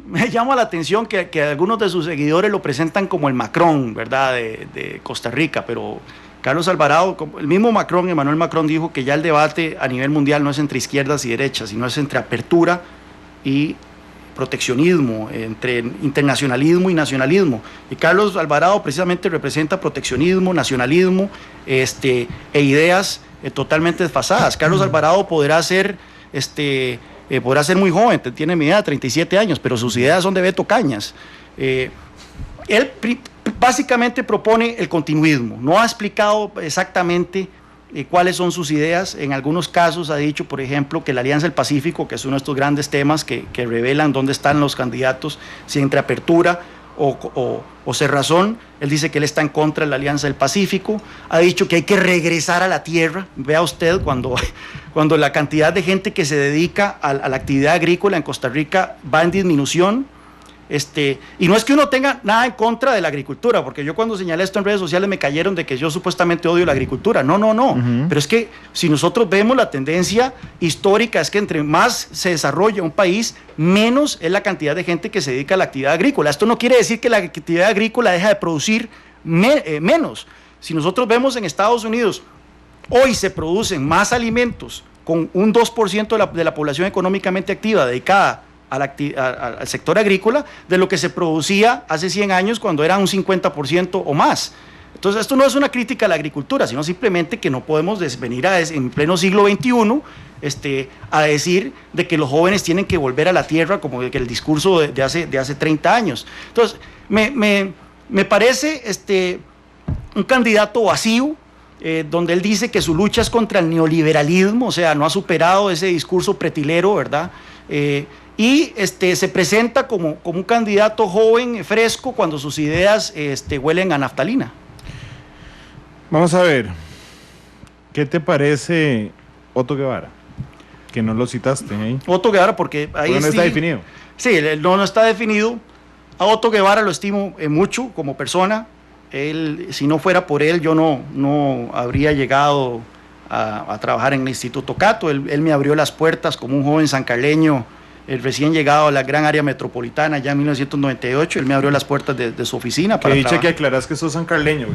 Me llama la atención que algunos de sus seguidores lo presentan como el Macron, ¿verdad?, de Costa Rica, pero Carlos Alvarado, el mismo Macron, Emmanuel Macron, dijo que ya el debate a nivel mundial no es entre izquierdas y derechas, sino es entre apertura y proteccionismo, entre internacionalismo y nacionalismo. Y Carlos Alvarado precisamente representa proteccionismo, nacionalismo e ideas totalmente desfasadas. Carlos Alvarado podrá ser muy joven, tiene mi edad, 37 años, pero sus ideas son de Beto Cañas. Él básicamente propone el continuismo, no ha explicado exactamente cuáles son sus ideas. En algunos casos ha dicho, por ejemplo, que la Alianza del Pacífico, que es uno de estos grandes temas que revelan dónde están los candidatos, si entre apertura o cerrazón. Él dice que él está en contra de la Alianza del Pacífico, ha dicho que hay que regresar a la tierra. Vea usted cuando la cantidad de gente que se dedica a la actividad agrícola en Costa Rica va en disminución. Y no es que uno tenga nada en contra de la agricultura, porque yo cuando señalé esto en redes sociales me cayeron de que yo supuestamente odio la agricultura. No. Pero es que si nosotros vemos la tendencia histórica, es que entre más se desarrolla un país, menos es la cantidad de gente que se dedica a la actividad agrícola. Esto no quiere decir que la actividad agrícola deja de producir menos. Si nosotros vemos en Estados Unidos, hoy se producen más alimentos con un 2% de la población económicamente activa dedicada al sector agrícola de lo que se producía hace 100 años cuando era un 50% o más. Entonces esto no es una crítica a la agricultura, sino simplemente que no podemos venir en pleno siglo XXI a decir de que los jóvenes tienen que volver a la tierra como que el discurso de hace 30 años. Entonces me parece un candidato vacío, donde él dice que su lucha es contra el neoliberalismo, o sea, no ha superado ese discurso pretilero, ¿verdad? Y se presenta como un candidato joven, fresco, cuando sus ideas huelen a naftalina. Vamos a ver, ¿qué te parece Otto Guevara, que no lo citaste ahí. Otto Guevara, porque ahí no está definido. Sí, no está definido. A Otto Guevara lo estimo mucho como persona. Él, si no fuera por él, yo no habría llegado a trabajar en el Instituto Cato. Él me abrió las puertas como un joven sancarleño, el recién llegado a la gran área metropolitana ya en 1998. Él me abrió las puertas de su oficina para dicha que aclarás que sos sancarleño.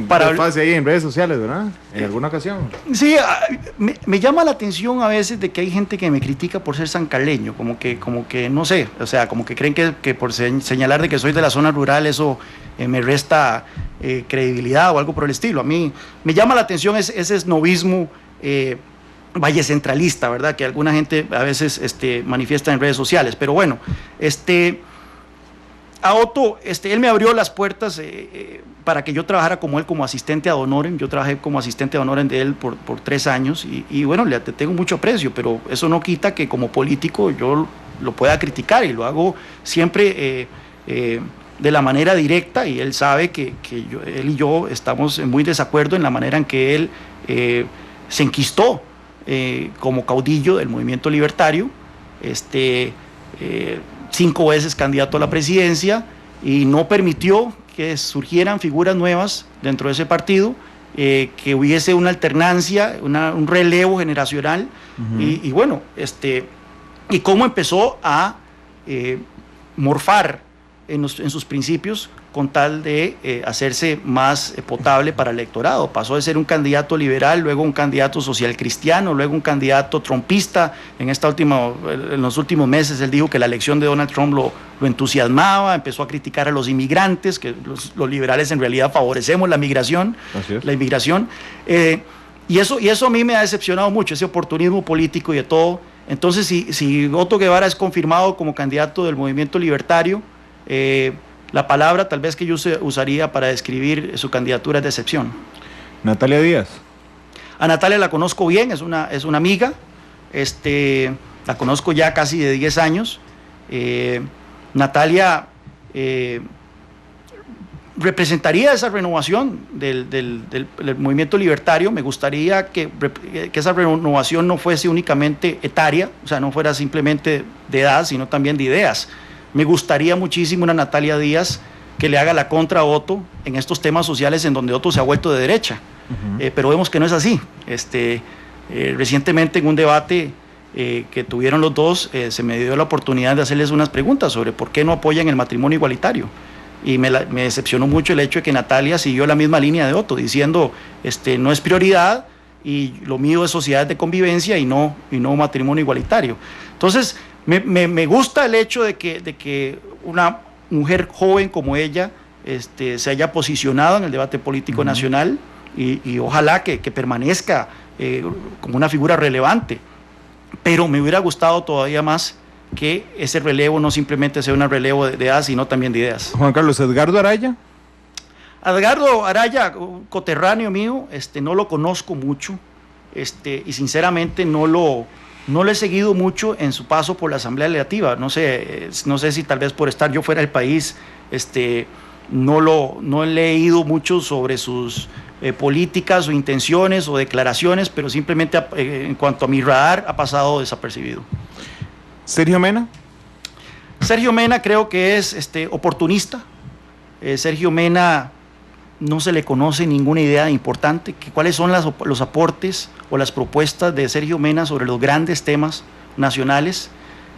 Para fase ahí en redes sociales, ¿verdad? En alguna ocasión. Sí, me llama la atención a veces de que hay gente que me critica por ser sancarleño, como que no sé, o sea, como que creen que por señalar de que soy de la zona rural eso me resta credibilidad o algo por el estilo. A mí me llama la atención ese esnovismo vallecentralista, ¿verdad? Que alguna gente a veces manifiesta en redes sociales. Pero bueno, a Otto, él me abrió las puertas para que yo trabajara como él, como asistente ad honorem. Yo trabajé como asistente ad honorem de él por 3 años y bueno, le tengo mucho aprecio, pero eso no quita que como político yo lo pueda criticar y lo hago siempre de la manera directa, y él sabe que él y yo estamos muy en desacuerdo en la manera en que él se enquistó como caudillo del movimiento libertario, 5 veces candidato a la presidencia, y no permitió que surgieran figuras nuevas dentro de ese partido, que hubiese una alternancia, un relevo generacional. Y bueno, y cómo empezó a morfar en sus principios con tal de hacerse más potable para el electorado. Pasó de ser un candidato liberal, luego un candidato social cristiano, luego un candidato trumpista. En los últimos meses él dijo que la elección de Donald Trump lo entusiasmaba, empezó a criticar a los inmigrantes, que los liberales en realidad favorecemos la migración. La inmigración. Y eso a mí me ha decepcionado mucho, ese oportunismo político y de todo. Entonces, si Otto Guevara es confirmado como candidato del movimiento libertario, la palabra tal vez que yo usaría para describir su candidatura es decepción. Natalia Díaz. A Natalia la conozco bien, es una amiga, la conozco ya casi de 10 años. Natalia representaría esa renovación del movimiento libertario. Me gustaría que esa renovación no fuese únicamente etaria, o sea, no fuera simplemente de edad, sino también de ideas. Me gustaría muchísimo una Natalia Díaz que le haga la contra a Otto en estos temas sociales en donde Otto se ha vuelto de derecha. Pero vemos que no es así. Recientemente en un debate que tuvieron los dos, se me dio la oportunidad de hacerles unas preguntas sobre por qué no apoyan el matrimonio igualitario. Y me decepcionó mucho el hecho de que Natalia siguió la misma línea de Otto, diciendo no es prioridad y lo mío es sociedades de convivencia y no matrimonio igualitario. Entonces, me gusta el hecho de que una mujer joven como ella se haya posicionado en el debate político nacional y ojalá que permanezca como una figura relevante. Pero me hubiera gustado todavía más que ese relevo no simplemente sea un relevo de edad, sino también de ideas. Juan Carlos, ¿Edgardo Araya? Edgardo Araya, coterráneo mío, no lo conozco mucho, y sinceramente no lo he seguido mucho en su paso por la Asamblea Legislativa. No sé si tal vez por estar yo fuera del país, no he leído mucho sobre sus políticas o intenciones o declaraciones, pero simplemente en cuanto a mi radar ha pasado desapercibido. ¿Sergio Mena? Sergio Mena creo que es oportunista. Sergio Mena no se le conoce ninguna idea importante. ¿Cuáles son los aportes o las propuestas de Sergio Mena sobre los grandes temas nacionales?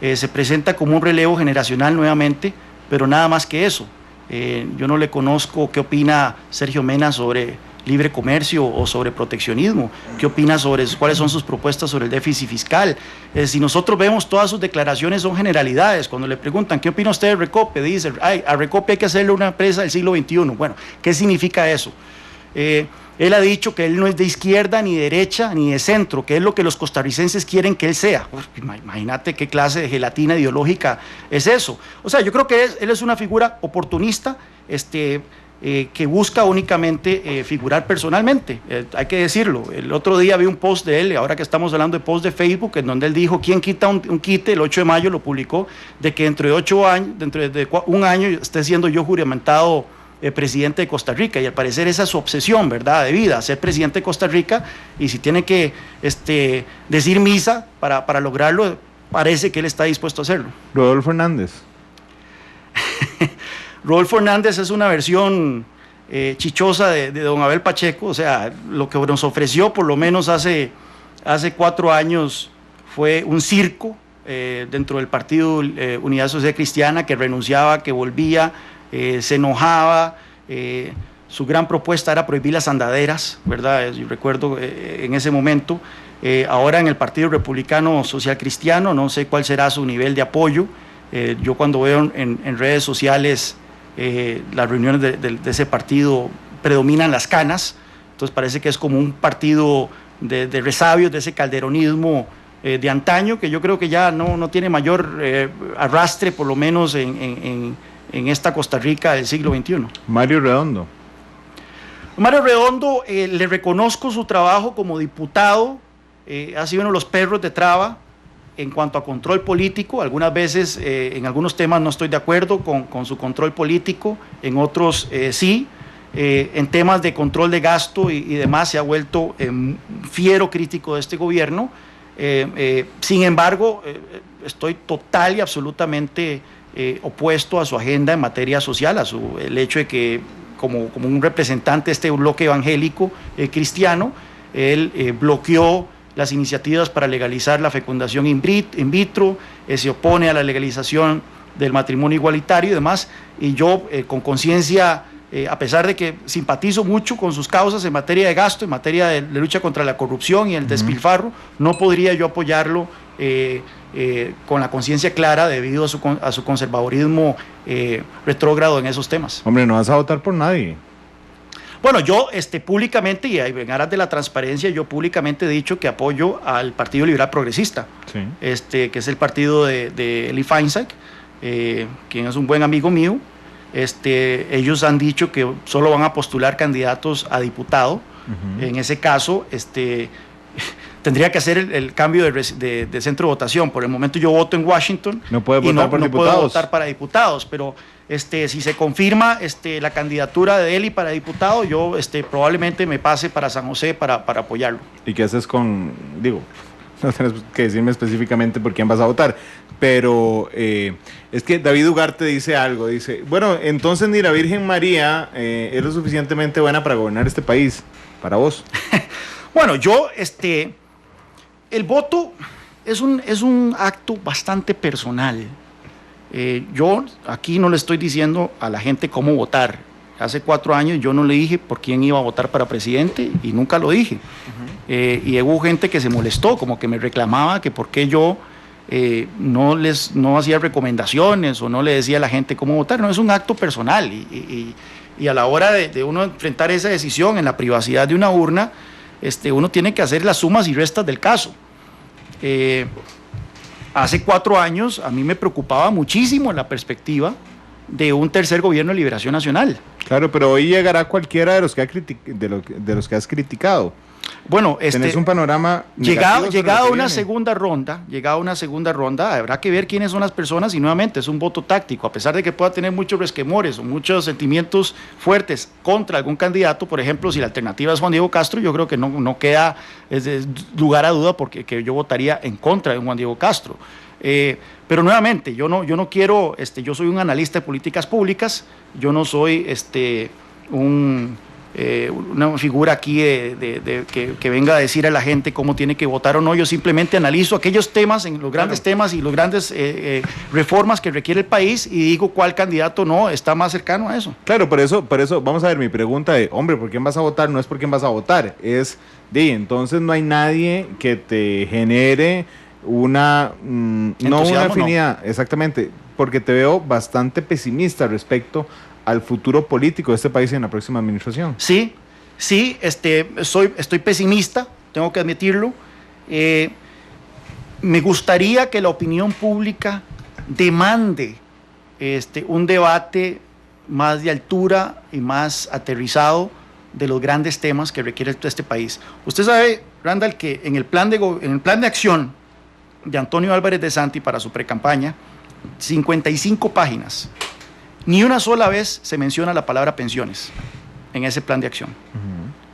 Se presenta como un relevo generacional nuevamente, pero nada más que eso. Yo no le conozco qué opina Sergio Mena sobre libre comercio o sobre proteccionismo, qué opina sobre cuáles son sus propuestas sobre el déficit fiscal. Si nosotros vemos todas sus declaraciones son generalidades. Cuando le preguntan ¿qué opina usted de Recope? Dice, a Recope hay que hacerle una empresa del siglo XXI. Bueno, ¿qué significa eso? Él ha dicho que él no es de izquierda, ni de derecha, ni de centro, que es lo que los costarricenses quieren que él sea. Imagínate qué clase de gelatina ideológica es eso. O sea, yo creo que él es una figura oportunista, que busca únicamente figurar personalmente, hay que decirlo. El otro día vi un post de él, ahora que estamos hablando de post de Facebook, en donde él dijo, ¿quién quita un quite? El 8 de mayo lo publicó, de que dentro de 8 años, dentro de un año esté siendo yo juramentado presidente de Costa Rica, y al parecer esa es su obsesión, ¿verdad?, de vida, ser presidente de Costa Rica, y si tiene que decir misa para lograrlo, parece que él está dispuesto a hacerlo. Rodolfo Hernández. Rodolfo Hernández es una versión chichosa de don Abel Pacheco, o sea, lo que nos ofreció por lo menos hace 4 años fue un circo dentro del partido Unidad Social Cristiana, que renunciaba, que volvía, se enojaba, su gran propuesta era prohibir las andaderas, ¿verdad? Yo recuerdo en ese momento. Ahora en el Partido Republicano Social Cristiano, no sé cuál será su nivel de apoyo. Yo cuando veo en redes sociales las reuniones de ese partido, predominan las canas, entonces parece que es como un partido de resabios de ese calderonismo de antaño, que yo creo que ya no tiene mayor arrastre, por lo menos en esta Costa Rica del siglo XXI. Mario Redondo. Mario Redondo, le reconozco su trabajo como diputado, ha sido uno de los perros de traba en cuanto a control político. Algunas veces en algunos temas no estoy de acuerdo con su control político, en otros sí. En temas de control de gasto y demás se ha vuelto fiero crítico de este gobierno. Sin embargo, estoy total y absolutamente opuesto a su agenda en materia social, el hecho de que como un representante de este bloque evangélico cristiano, él bloqueó las iniciativas para legalizar la fecundación in vitro, se opone a la legalización del matrimonio igualitario y demás, y yo con conciencia, a pesar de que simpatizo mucho con sus causas en materia de gasto, en materia de lucha contra la corrupción y el despilfarro, no podría yo apoyarlo con la conciencia clara debido a su conservadurismo retrógrado en esos temas. Hombre, no vas a votar por nadie. Bueno, yo públicamente, y en aras de la transparencia, yo públicamente he dicho que apoyo al Partido Liberal Progresista, sí, que es el partido de Eli Feinsack, quien es un buen amigo mío. Ellos han dicho que solo van a postular candidatos a diputado. En ese caso, tendría que hacer el cambio de centro de votación. Por el momento yo voto en Washington. No puede votar por diputados. No puedo votar para diputados, pero si se confirma la candidatura de Eli para diputado, yo probablemente me pase para San José para apoyarlo. ¿Y qué haces con, no tienes que decirme específicamente por quién vas a votar, pero es que David Ugarte dice algo, dice, bueno, entonces ni la Virgen María es lo suficientemente buena para gobernar este país, para vos. Bueno, yo, el voto es un acto bastante personal. Yo aquí no le estoy diciendo a la gente cómo votar. Hace 4 años yo no le dije por quién iba a votar para presidente y nunca lo dije. Y hubo gente que se molestó, como que me reclamaba que por qué yo no hacía recomendaciones o no le decía a la gente cómo votar. No, es un acto personal y a la hora de uno enfrentar esa decisión en la privacidad de una urna, uno tiene que hacer las sumas y restas del caso. Hace 4 años a mí me preocupaba muchísimo la perspectiva de un tercer gobierno de liberación nacional. Claro, pero hoy llegará cualquiera de los que has criticado. Bueno, tenés un panorama llegado a una segunda ronda, habrá que ver quiénes son las personas y nuevamente es un voto táctico, a pesar de que pueda tener muchos resquemores o muchos sentimientos fuertes contra algún candidato. Por ejemplo, si la alternativa es Juan Diego Castro, yo creo que no queda lugar a duda porque que yo votaría en contra de Juan Diego Castro. Pero nuevamente, yo no quiero, yo soy un analista de políticas públicas, yo no soy una figura aquí que venga a decir a la gente cómo tiene que votar o no. Yo simplemente analizo aquellos temas, en los grandes temas y los grandes reformas que requiere el país y digo cuál candidato no está más cercano a eso. Claro, por eso, vamos a ver, mi pregunta de, hombre, ¿por quién vas a votar? No es por quién vas a votar, es entonces no hay nadie que te genere no una afinidad, no. Exactamente, porque te veo bastante pesimista respecto al futuro político de este país en la próxima administración. Sí, estoy pesimista, tengo que admitirlo. Me gustaría que la opinión pública demande un debate más de altura y más aterrizado de los grandes temas que requiere este país. Usted sabe, Randall, que en el plan de acción de Antonio Álvarez de Santi para su precampaña, 55 páginas. ni una sola vez se menciona la palabra pensiones en ese plan de acción.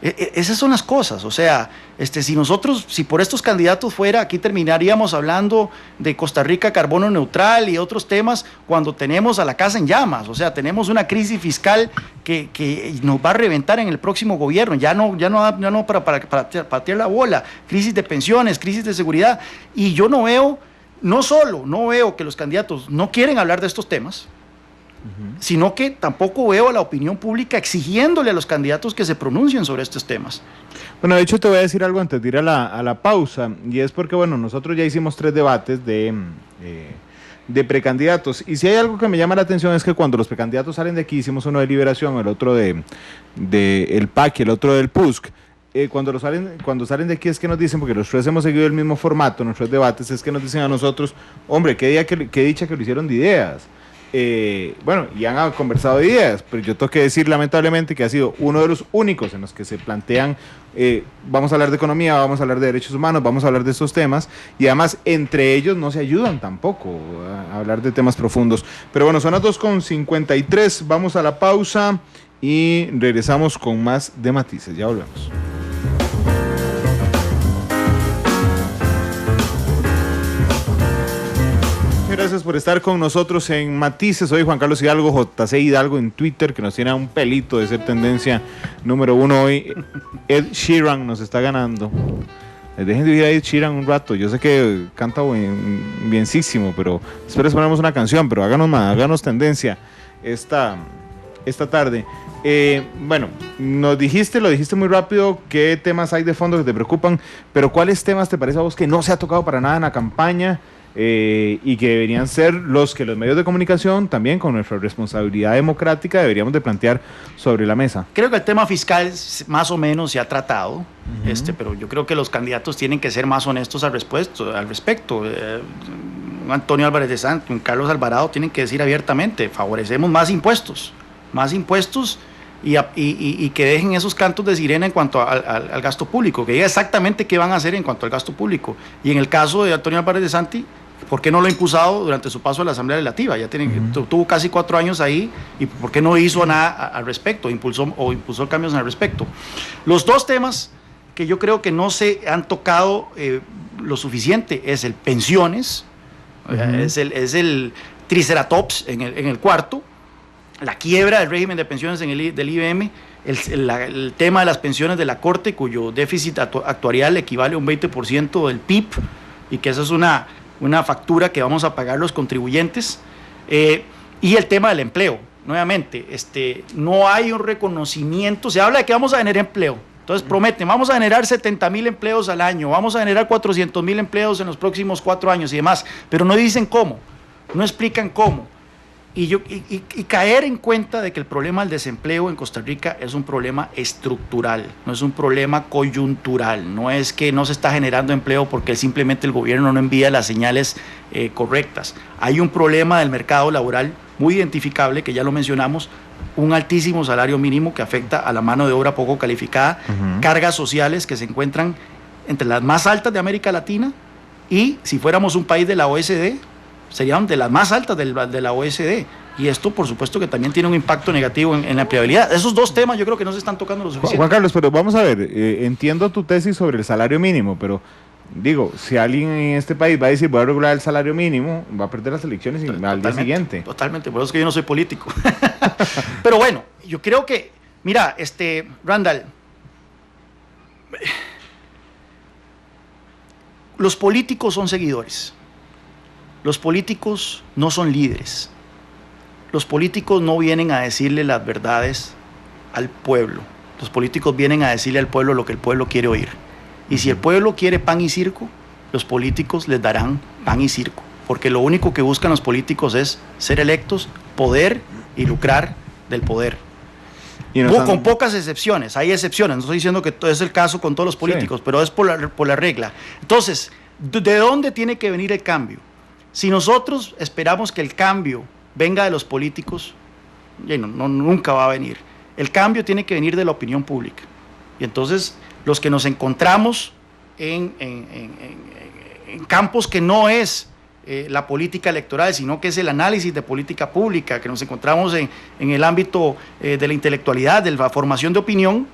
Esas son las cosas, o sea, si por estos candidatos fuera, aquí terminaríamos hablando de Costa Rica carbono neutral y otros temas cuando tenemos a la casa en llamas, o sea, tenemos una crisis fiscal que nos va a reventar en el próximo gobierno, ya no para patear la bola, crisis de pensiones, crisis de seguridad, y yo no veo que los candidatos no quieren hablar de estos temas, sino que tampoco veo a la opinión pública exigiéndole a los candidatos que se pronuncien sobre estos temas. Bueno, de hecho te voy a decir algo antes de ir a la pausa, y es porque, bueno, nosotros ya hicimos 3 debates de precandidatos, y si hay algo que me llama la atención es que cuando los precandidatos salen de aquí, hicimos uno de Liberación, el otro de el PAC y el otro del PUSC, cuando salen de aquí es que nos dicen, porque los 3 hemos seguido el mismo formato, nuestros debates, es que nos dicen a nosotros, hombre, qué dicha que lo hicieron de ideas. Bueno, y han conversado de ideas, pero yo tengo que decir lamentablemente que ha sido uno de los únicos en los que se plantean, vamos a hablar de economía, vamos a hablar de derechos humanos, vamos a hablar de estos temas, y además entre ellos no se ayudan tampoco a hablar de temas profundos. Pero bueno, son las 2:53, vamos a la pausa y regresamos con más de Matices, ya volvemos. Gracias por estar con nosotros en Matices. Soy Juan Carlos Hidalgo, JC Hidalgo en Twitter, que nos tiene a un pelito de ser tendencia número 1 hoy. Ed Sheeran nos está ganando. Dejen de oír a Ed Sheeran un rato. Yo sé que canta bienísimo, pero espero ponemos una canción, pero háganos tendencia esta tarde. Bueno, lo dijiste muy rápido, qué temas hay de fondo que te preocupan, pero ¿cuáles temas te parece a vos que no se ha tocado para nada en la campaña? Y que deberían ser los que los medios de comunicación, también con nuestra responsabilidad democrática, deberíamos de plantear sobre la mesa. Creo que el tema fiscal más o menos se ha tratado, pero yo creo que los candidatos tienen que ser más honestos al respecto. Antonio Álvarez de Santos, Carlos Alvarado tienen que decir abiertamente, favorecemos más impuestos y que dejen esos cantos de sirena en cuanto al gasto público, que diga exactamente qué van a hacer en cuanto al gasto público. Y en el caso de Antonio Álvarez de Santi, ¿por qué no lo ha impulsado durante su paso a la Asamblea Legislativa? Tuvo casi 4 años ahí, y ¿por qué no hizo nada al respecto? Impulsó cambios al respecto. Los 2 temas que yo creo que no se han tocado lo suficiente es el pensiones, es el triceratops en el cuarto, la quiebra del régimen de pensiones del IBM, el tema de las pensiones de la Corte, cuyo déficit actuarial equivale a un 20% del PIB, y que esa es una factura que vamos a pagar los contribuyentes, y el tema del empleo. Nuevamente, no hay un reconocimiento, se habla de que vamos a generar empleo, entonces prometen, vamos a generar 70,000 empleos al año, vamos a generar 400,000 empleos en los próximos 4 años y demás, pero no dicen cómo, no explican cómo. Y caer en cuenta de que el problema del desempleo en Costa Rica es un problema estructural, no es un problema coyuntural, no es que no se está generando empleo porque simplemente el gobierno no envía las señales correctas. Hay un problema del mercado laboral muy identificable, que ya lo mencionamos, un altísimo salario mínimo que afecta a la mano de obra poco calificada, cargas sociales que se encuentran entre las más altas de América Latina, y si fuéramos un país de la OECD, serían de las más altas de la OECD, y esto por supuesto que también tiene un impacto negativo en la empleabilidad. Esos 2 temas yo creo que no se están tocando lo suficiente. Juan Carlos, pero vamos a ver, entiendo tu tesis sobre el salario mínimo, pero digo, si alguien en este país va a decir voy a regular el salario mínimo, va a perder las elecciones al día siguiente. Totalmente, por eso es que yo no soy político. Pero bueno, yo creo que, mira, Randall, los políticos son seguidores. Los políticos no son líderes. Los políticos no vienen a decirle las verdades al pueblo. Los políticos vienen a decirle al pueblo lo que el pueblo quiere oír. Y si el pueblo quiere pan y circo, los políticos les darán pan y circo. Porque lo único que buscan los políticos es ser electos, poder y lucrar del poder. Con pocas excepciones. Hay excepciones. No estoy diciendo que es el caso con todos los políticos, sí, pero es por la regla. Entonces, ¿de dónde tiene que venir el cambio? Si nosotros esperamos que el cambio venga de los políticos, nunca va a venir. El cambio tiene que venir de la opinión pública. Y entonces, los que nos encontramos en campos que no es la política electoral, sino que es el análisis de política pública, que nos encontramos en el ámbito de la intelectualidad, de la formación de opinión,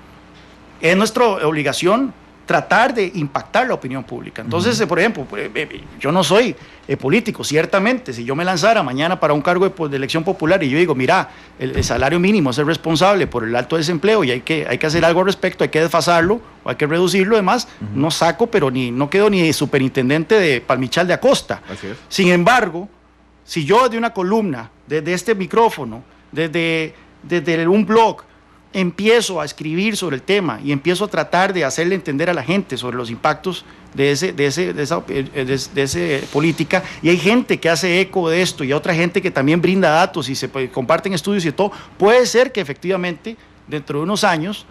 es nuestra obligación tratar de impactar la opinión pública. Entonces, por ejemplo, yo no soy político, ciertamente, si yo me lanzara mañana para un cargo de elección popular y yo digo, mira, el salario mínimo es el responsable por el alto desempleo y hay que hacer algo al respecto, hay que desfasarlo o hay que reducirlo, además, no saco, pero no quedo ni superintendente de Palmichal de Acosta. Así es. Sin embargo, si yo de una columna, desde este micrófono, desde un blog, empiezo a escribir sobre el tema y empiezo a tratar de hacerle entender a la gente sobre los impactos de esa política, y hay gente que hace eco de esto y hay otra gente que también brinda datos y se comparten estudios y todo, puede ser que efectivamente dentro de unos años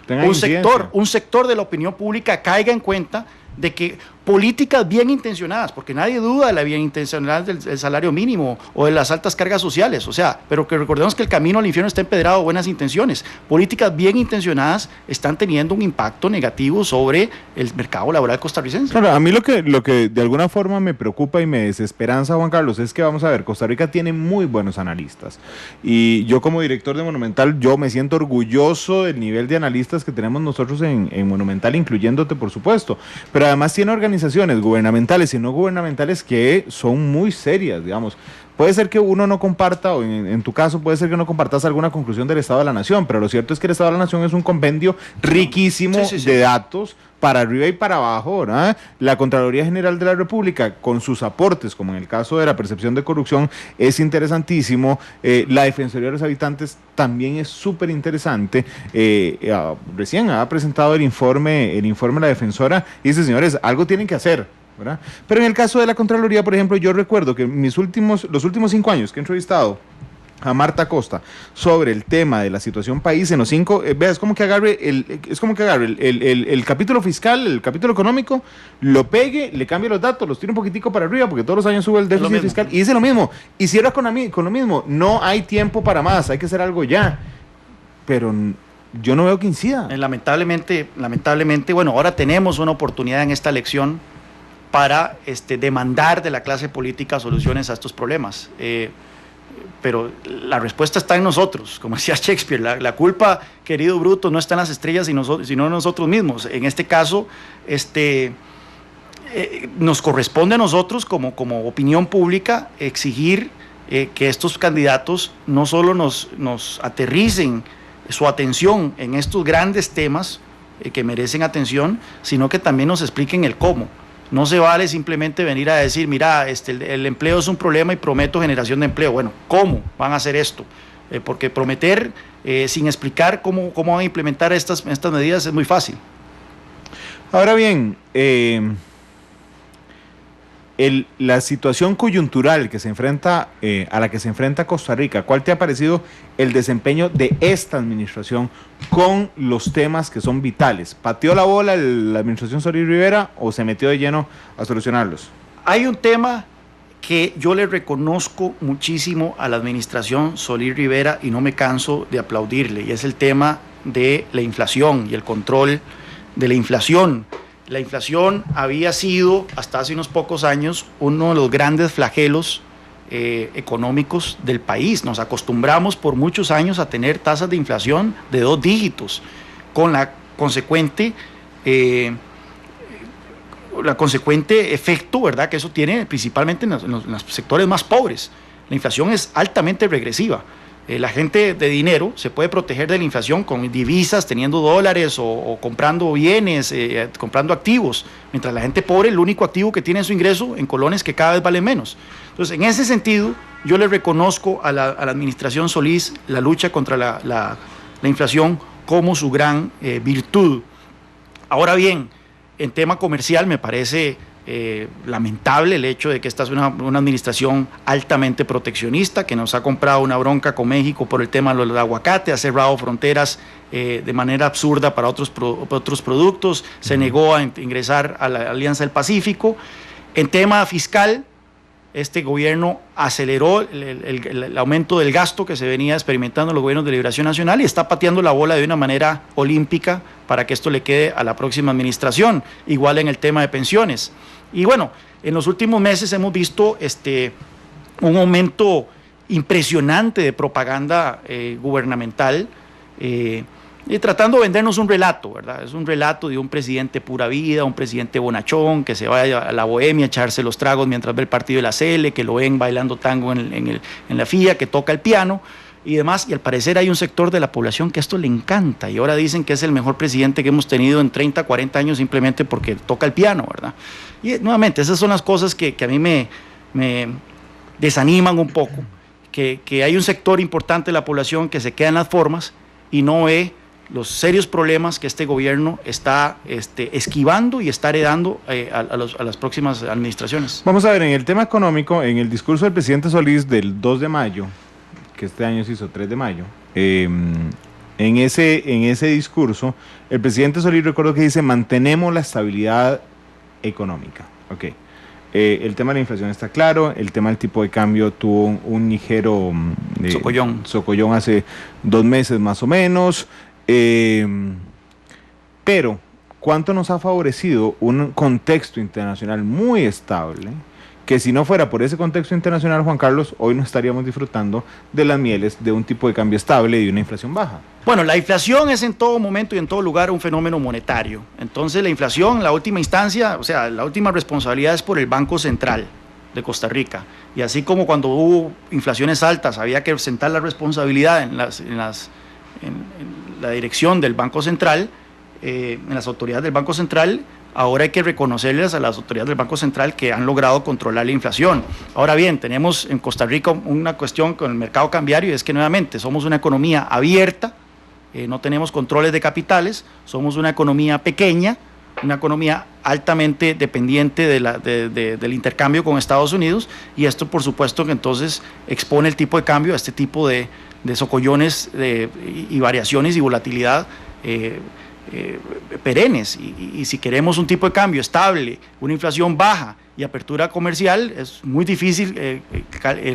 un sector de la opinión pública caiga en cuenta de que políticas bien intencionadas, porque nadie duda de la bien intencionalidad del salario mínimo o de las altas cargas sociales, o sea, pero que recordemos que el camino al infierno está empedrado de buenas intenciones. Políticas bien intencionadas están teniendo un impacto negativo sobre el mercado laboral costarricense. Claro, a mí lo que de alguna forma me preocupa y me desesperanza, Juan Carlos, es que vamos a ver, Costa Rica tiene muy buenos analistas y yo como director de Monumental, yo me siento orgulloso del nivel de analistas que tenemos nosotros en Monumental, incluyéndote por supuesto, pero además tiene organizaciones gubernamentales y no gubernamentales que son muy serias, digamos. Puede ser que uno no comparta, o en tu caso puede ser que no compartas alguna conclusión del Estado de la Nación, pero lo cierto es que el Estado de la Nación es un compendio riquísimo de datos para arriba y para abajo, ¿verdad? La Contraloría General de la República, con sus aportes, como en el caso de la percepción de corrupción, es interesantísimo. La Defensoría de los Habitantes también es súper interesante. Recién ha presentado el informe la defensora y dice, señores, algo tienen que hacer, ¿verdad? Pero en el caso de la Contraloría, por ejemplo, yo recuerdo que los últimos 5 años que he entrevistado a Marta Costa sobre el tema de la situación país en los 5, es como que agarre el capítulo fiscal, el capítulo económico, lo pegue, le cambie los datos, los tire un poquitico para arriba, porque todos los años sube el déficit fiscal, y dice lo mismo, y cierra con lo mismo, no hay tiempo para más, hay que hacer algo ya, pero yo no veo que incida. Lamentablemente, bueno, ahora tenemos una oportunidad en esta elección para demandar de la clase política soluciones a estos problemas. Pero la respuesta está en nosotros, como decía Shakespeare, la culpa, querido Bruto, no está en las estrellas sino en nosotros mismos. En este caso, nos corresponde a nosotros como opinión pública exigir que estos candidatos no solo nos aterricen su atención en estos grandes temas que merecen atención, sino que también nos expliquen el cómo. No se vale simplemente venir a decir, mira, el empleo es un problema y prometo generación de empleo. Bueno, ¿cómo van a hacer esto? Porque prometer sin explicar cómo van a implementar estas medidas es muy fácil. Ahora bien, la situación coyuntural que se enfrenta, a la que se enfrenta Costa Rica, ¿cuál te ha parecido el desempeño de esta administración con los temas que son vitales? ¿Pateó la bola la administración Solís Rivera o se metió de lleno a solucionarlos? Hay un tema que yo le reconozco muchísimo a la administración Solís Rivera y no me canso de aplaudirle, y es el tema de la inflación y el control de la inflación. La inflación había sido, hasta hace unos pocos años, uno de los grandes flagelos económicos del país. Nos acostumbramos por muchos años a tener tasas de inflación de 2 dígitos, con la consecuente efecto, ¿verdad?, que eso tiene principalmente en los sectores más pobres. La inflación es altamente regresiva. La gente de dinero se puede proteger de la inflación con divisas, teniendo dólares o comprando bienes, comprando activos, mientras la gente pobre, el único activo que tiene es su ingreso en colones que cada vez valen menos. Entonces, en ese sentido, yo le reconozco a la administración Solís la lucha contra la inflación como su gran virtud. Ahora bien, en tema comercial me parece lamentable el hecho de que esta es una administración altamente proteccionista, que nos ha comprado una bronca con México por el tema del aguacate, ha cerrado fronteras de manera absurda para otros productos, se negó a ingresar a la Alianza del Pacífico. En tema fiscal, este gobierno aceleró el aumento del gasto que se venía experimentando en los gobiernos de Liberación Nacional y está pateando la bola de una manera olímpica para que esto le quede a la próxima administración, igual en el tema de pensiones. Y bueno, En los últimos meses hemos visto un aumento impresionante de propaganda gubernamental, y tratando de vendernos un relato, ¿verdad? Es un relato de un presidente pura vida, un presidente bonachón, que se vaya a la bohemia a echarse los tragos mientras ve el partido de la CL, que lo ven bailando tango en la FIA, que toca el piano y demás, y al parecer hay un sector de la población que esto le encanta, y ahora dicen que es el mejor presidente que hemos tenido en 30, 40 años simplemente porque toca el piano, ¿verdad? Y nuevamente, esas son las cosas que a mí me desaniman un poco, que hay un sector importante de la población que se queda en las formas y no ve los serios problemas que este gobierno está esquivando y está heredando a las próximas administraciones. Vamos a ver, en el tema económico, en el discurso del presidente Solís del 2 de mayo, que este año se hizo 3 de mayo, en ese discurso, el presidente Solís, recuerdo que dice, mantenemos la estabilidad económica. Ok. El tema de la inflación está claro, el tema del tipo de cambio tuvo un ligero socollón hace 2 meses más o menos, pero ¿cuánto nos ha favorecido un contexto internacional muy estable? Que si no fuera por ese contexto internacional, Juan Carlos, hoy no estaríamos disfrutando de las mieles de un tipo de cambio estable y de una inflación baja. Bueno, la inflación es en todo momento y en todo lugar un fenómeno monetario. Entonces la inflación, la última instancia, o sea, la última responsabilidad es por el Banco Central de Costa Rica. Y así como cuando hubo inflaciones altas había que sentar la responsabilidad en la dirección del Banco Central, en las autoridades del Banco Central, ahora hay que reconocerles a las autoridades del Banco Central que han logrado controlar la inflación. Ahora bien, tenemos en Costa Rica una cuestión con el mercado cambiario, y es que nuevamente somos una economía abierta, no tenemos controles de capitales, somos una economía pequeña, una economía altamente dependiente del intercambio con Estados Unidos, y esto por supuesto que entonces expone el tipo de cambio a este tipo de socollones y variaciones y volatilidad perennes, y si queremos un tipo de cambio estable, una inflación baja y apertura comercial, es muy difícil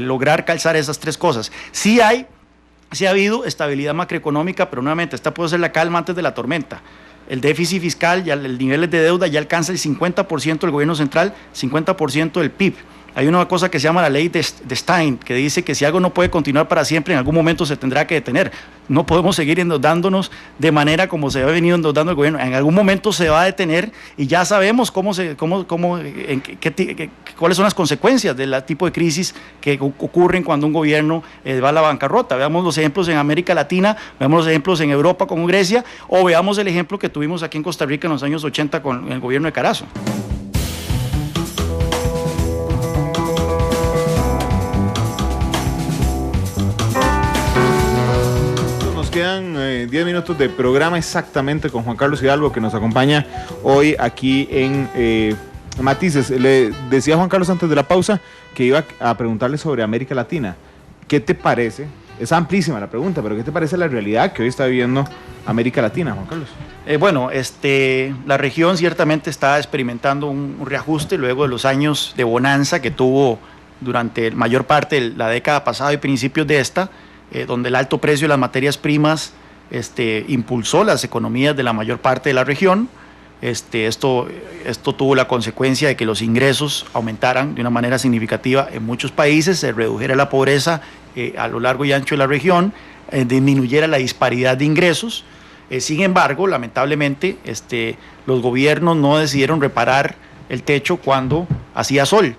lograr calzar esas tres cosas. Sí ha habido estabilidad macroeconómica, pero nuevamente esta puede ser la calma antes de la tormenta. El déficit fiscal, el nivel de deuda ya alcanza el 50% del gobierno central, 50% del PIB. Hay una cosa que se llama la ley de Stein, que dice que si algo no puede continuar para siempre, en algún momento se tendrá que detener. No podemos seguir endeudándonos de manera como se ha venido endeudando el gobierno. En algún momento se va a detener, y ya sabemos cuáles son las consecuencias del tipo de crisis que ocurren cuando un gobierno va a la bancarrota. Veamos los ejemplos en América Latina, veamos los ejemplos en Europa con Grecia, o veamos el ejemplo que tuvimos aquí en Costa Rica en los años 80 con el gobierno de Carazo. Quedan 10 minutos de programa exactamente con Juan Carlos Hidalgo, que nos acompaña hoy aquí en Matices. Le decía Juan Carlos antes de la pausa que iba a preguntarle sobre América Latina. ¿Qué te parece? Es amplísima la pregunta, pero ¿qué te parece la realidad que hoy está viviendo América Latina, Juan Carlos? La región ciertamente está experimentando un reajuste luego de los años de bonanza que tuvo durante mayor parte de la década pasada y principios de esta, donde el alto precio de las materias primas impulsó las economías de la mayor parte de la región. Esto tuvo la consecuencia de que los ingresos aumentaran de una manera significativa en muchos países, se redujera la pobreza a lo largo y ancho de la región, disminuyera la disparidad de ingresos. Sin embargo, lamentablemente, los gobiernos no decidieron reparar el techo cuando hacía sol.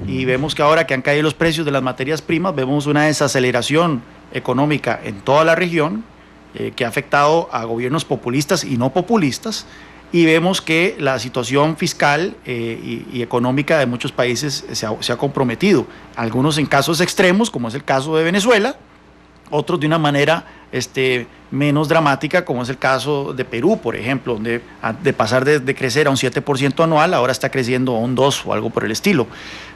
Y vemos que ahora que han caído los precios de las materias primas, vemos una desaceleración económica en toda la región que ha afectado a gobiernos populistas y no populistas, y vemos que la situación fiscal y económica de muchos países se ha comprometido, algunos en casos extremos, como es el caso de Venezuela, otros de una manera menos dramática, como es el caso de Perú, por ejemplo, donde de pasar de crecer a un 7% anual, ahora está creciendo a un 2% o algo por el estilo.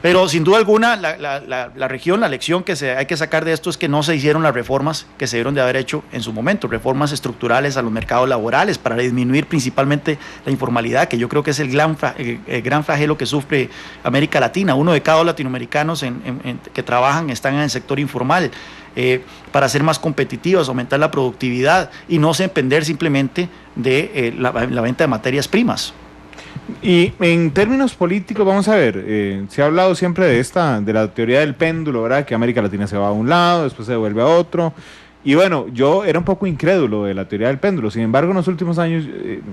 Pero sin duda alguna, la región, la lección que hay que sacar de esto es que no se hicieron las reformas que se debieron de haber hecho en su momento, reformas estructurales a los mercados laborales para disminuir principalmente la informalidad, que yo creo que es el gran flagelo que sufre América Latina. 1 de cada 2 latinoamericanos que trabajan están en el sector informal. Para ser más competitivos, aumentar la productividad y no se depender simplemente de la venta de materias primas. Y en términos políticos, vamos a ver, se ha hablado siempre de la teoría del péndulo, ¿verdad? Que América Latina se va a un lado, después se vuelve a otro. Y bueno, yo era un poco incrédulo de la teoría del péndulo. Sin embargo, en los últimos años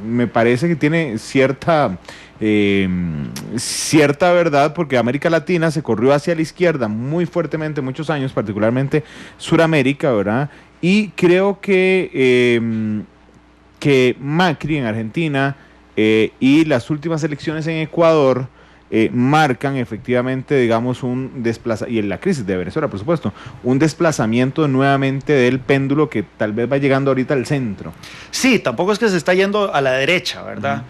me parece que tiene cierta verdad, porque América Latina se corrió hacia la izquierda muy fuertemente muchos años, particularmente Suramérica, ¿verdad? Y creo que Macri en Argentina y las últimas elecciones en Ecuador marcan efectivamente, digamos, un desplazamiento, y en la crisis de Venezuela, por supuesto, un desplazamiento nuevamente del péndulo que tal vez va llegando ahorita al centro. Sí, tampoco es que se está yendo a la derecha, ¿verdad?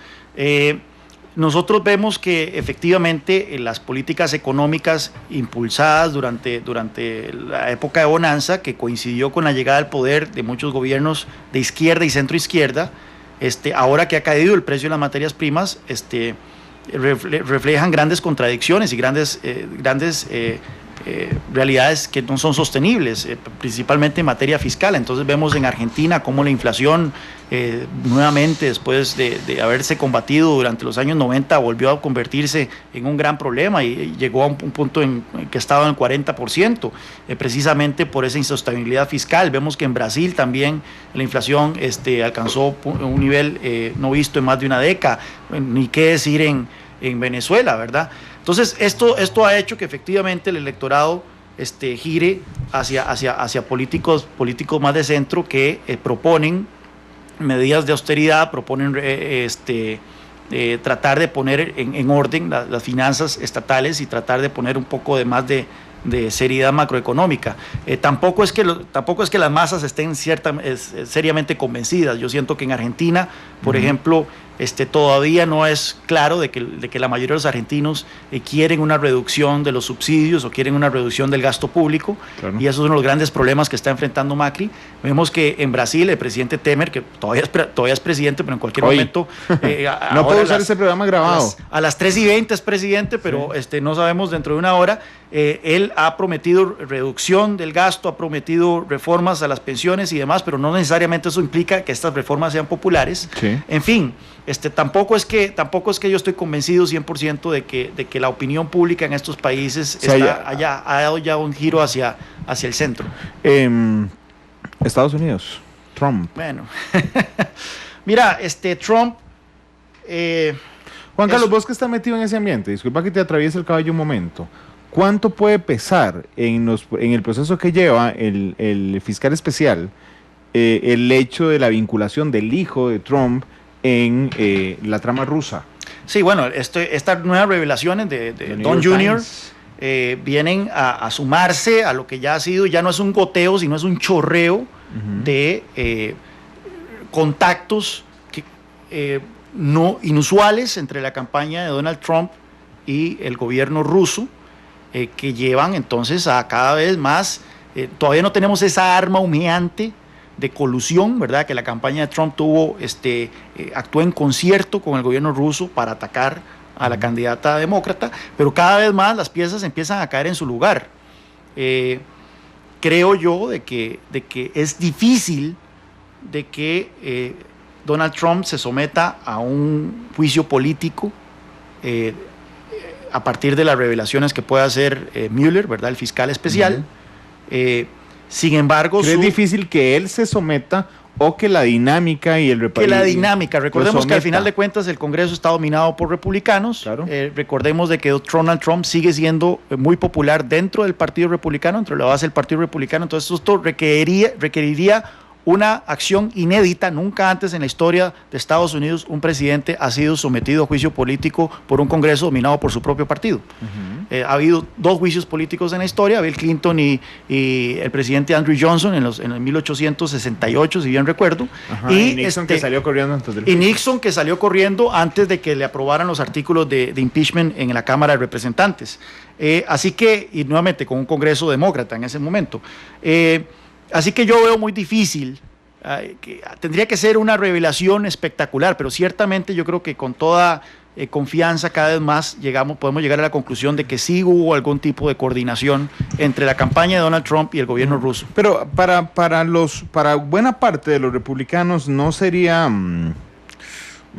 Nosotros vemos que efectivamente las políticas económicas impulsadas durante la época de bonanza, que coincidió con la llegada al poder de muchos gobiernos de izquierda y centroizquierda, ahora que ha caído el precio de las materias primas, reflejan grandes contradicciones y grandes realidades que no son sostenibles, principalmente en materia fiscal. Entonces vemos en Argentina cómo la inflación nuevamente, después de haberse combatido durante los años 90, volvió a convertirse en un gran problema y llegó a un punto en que estaba en el 40%, precisamente por esa insostenibilidad fiscal. Vemos que en Brasil también la inflación alcanzó un nivel no visto en más de una década, ni qué decir en Venezuela, ¿verdad? Entonces, esto ha hecho que efectivamente el electorado gire hacia políticos más de centro que proponen medidas de austeridad, proponen tratar de poner en orden las finanzas estatales y tratar de poner un poco de más de seriedad macroeconómica. Tampoco es que las masas estén seriamente convencidas. Yo siento que en Argentina, por ejemplo, todavía no es claro de que la mayoría de los argentinos quieren una reducción de los subsidios o quieren una reducción del gasto público, claro. Y esos son los grandes problemas que está enfrentando Macri. Vemos que en Brasil el presidente Temer, que todavía es presidente, pero en cualquier momento... no puedo usar ese programa grabado. A las 3:20 es presidente, pero sí. No sabemos dentro de una hora. Él ha prometido reducción del gasto, ha prometido reformas a las pensiones y demás, pero no necesariamente eso implica que estas reformas sean populares. Sí. En fin, tampoco es que yo estoy convencido 100% de que la opinión pública en estos países ha dado ya un giro hacia el centro. Estados Unidos, Trump. Bueno, mira, Trump... Juan Carlos, vos que estás metido en ese ambiente, disculpa que te atraviese el caballo un momento. ¿Cuánto puede pesar en el proceso que lleva el fiscal especial el hecho de la vinculación del hijo de Trump en la trama rusa? Sí, bueno, estas nuevas revelaciones de Don Jr. Vienen a sumarse a lo que ya ha sido, ya no es un goteo, sino es un chorreo de contactos no inusuales entre la campaña de Donald Trump y el gobierno ruso, que llevan entonces a cada vez más, todavía no tenemos esa arma humeante de colusión, ¿verdad? Que la campaña de Trump actuó en concierto con el gobierno ruso para atacar a la candidata demócrata, pero cada vez más las piezas empiezan a caer en su lugar. Creo yo de que es difícil de que Donald Trump se someta a un juicio político a partir de las revelaciones que pueda hacer Mueller, ¿verdad? El fiscal especial. Sin embargo... ¿Es difícil que él se someta o que la dinámica y el recordemos que al final de cuentas el Congreso está dominado por republicanos, claro. Recordemos de que Donald Trump sigue siendo muy popular dentro del Partido Republicano, entre la base del Partido Republicano, entonces esto requeriría una acción inédita. Nunca antes en la historia de Estados Unidos un presidente ha sido sometido a juicio político por un Congreso dominado por su propio partido. Ha habido 2 juicios políticos en la historia, Bill Clinton y el presidente Andrew Johnson en el 1868, si bien recuerdo. Y Nixon que salió corriendo antes del juicio. Nixon que salió corriendo antes de que le aprobaran los artículos de impeachment en la Cámara de Representantes. Así que, y nuevamente con un Congreso demócrata en ese momento. Así que yo veo muy difícil, que tendría que ser una revelación espectacular, pero ciertamente yo creo que con toda confianza cada vez más podemos llegar a la conclusión de que sí hubo algún tipo de coordinación entre la campaña de Donald Trump y el gobierno ruso. Pero para buena parte de los republicanos no sería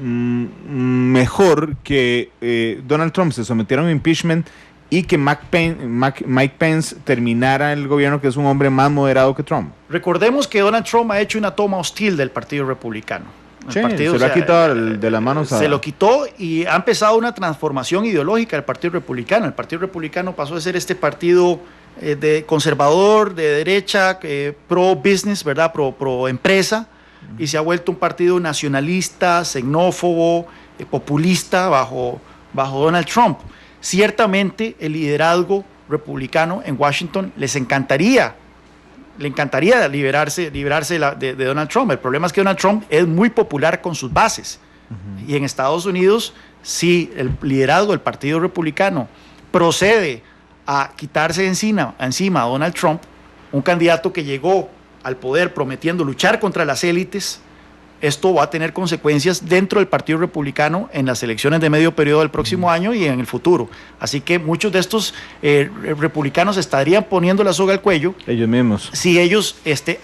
mejor que Donald Trump se sometiera a un impeachment y que Mike Pence terminara el gobierno, que es un hombre más moderado que Trump? Recordemos que Donald Trump ha hecho una toma hostil del Partido Republicano. Sí, se lo ha quitado de las manos. Se lo quitó y ha empezado una transformación ideológica del Partido Republicano. El Partido Republicano pasó de ser este partido de conservador, de derecha, pro-business, ¿verdad? Pro empresa, y se ha vuelto un partido nacionalista, xenófobo, populista bajo Donald Trump. Ciertamente el liderazgo republicano en Washington le encantaría liberarse de Donald Trump. El problema es que Donald Trump es muy popular con sus bases. Y en Estados Unidos, si el liderazgo del Partido Republicano procede a quitarse encima a Donald Trump, un candidato que llegó al poder prometiendo luchar contra las élites, esto va a tener consecuencias dentro del Partido Republicano en las elecciones de medio periodo del próximo año y en el futuro. Así que muchos de estos republicanos estarían poniendo la soga al cuello ellos mismos si ellos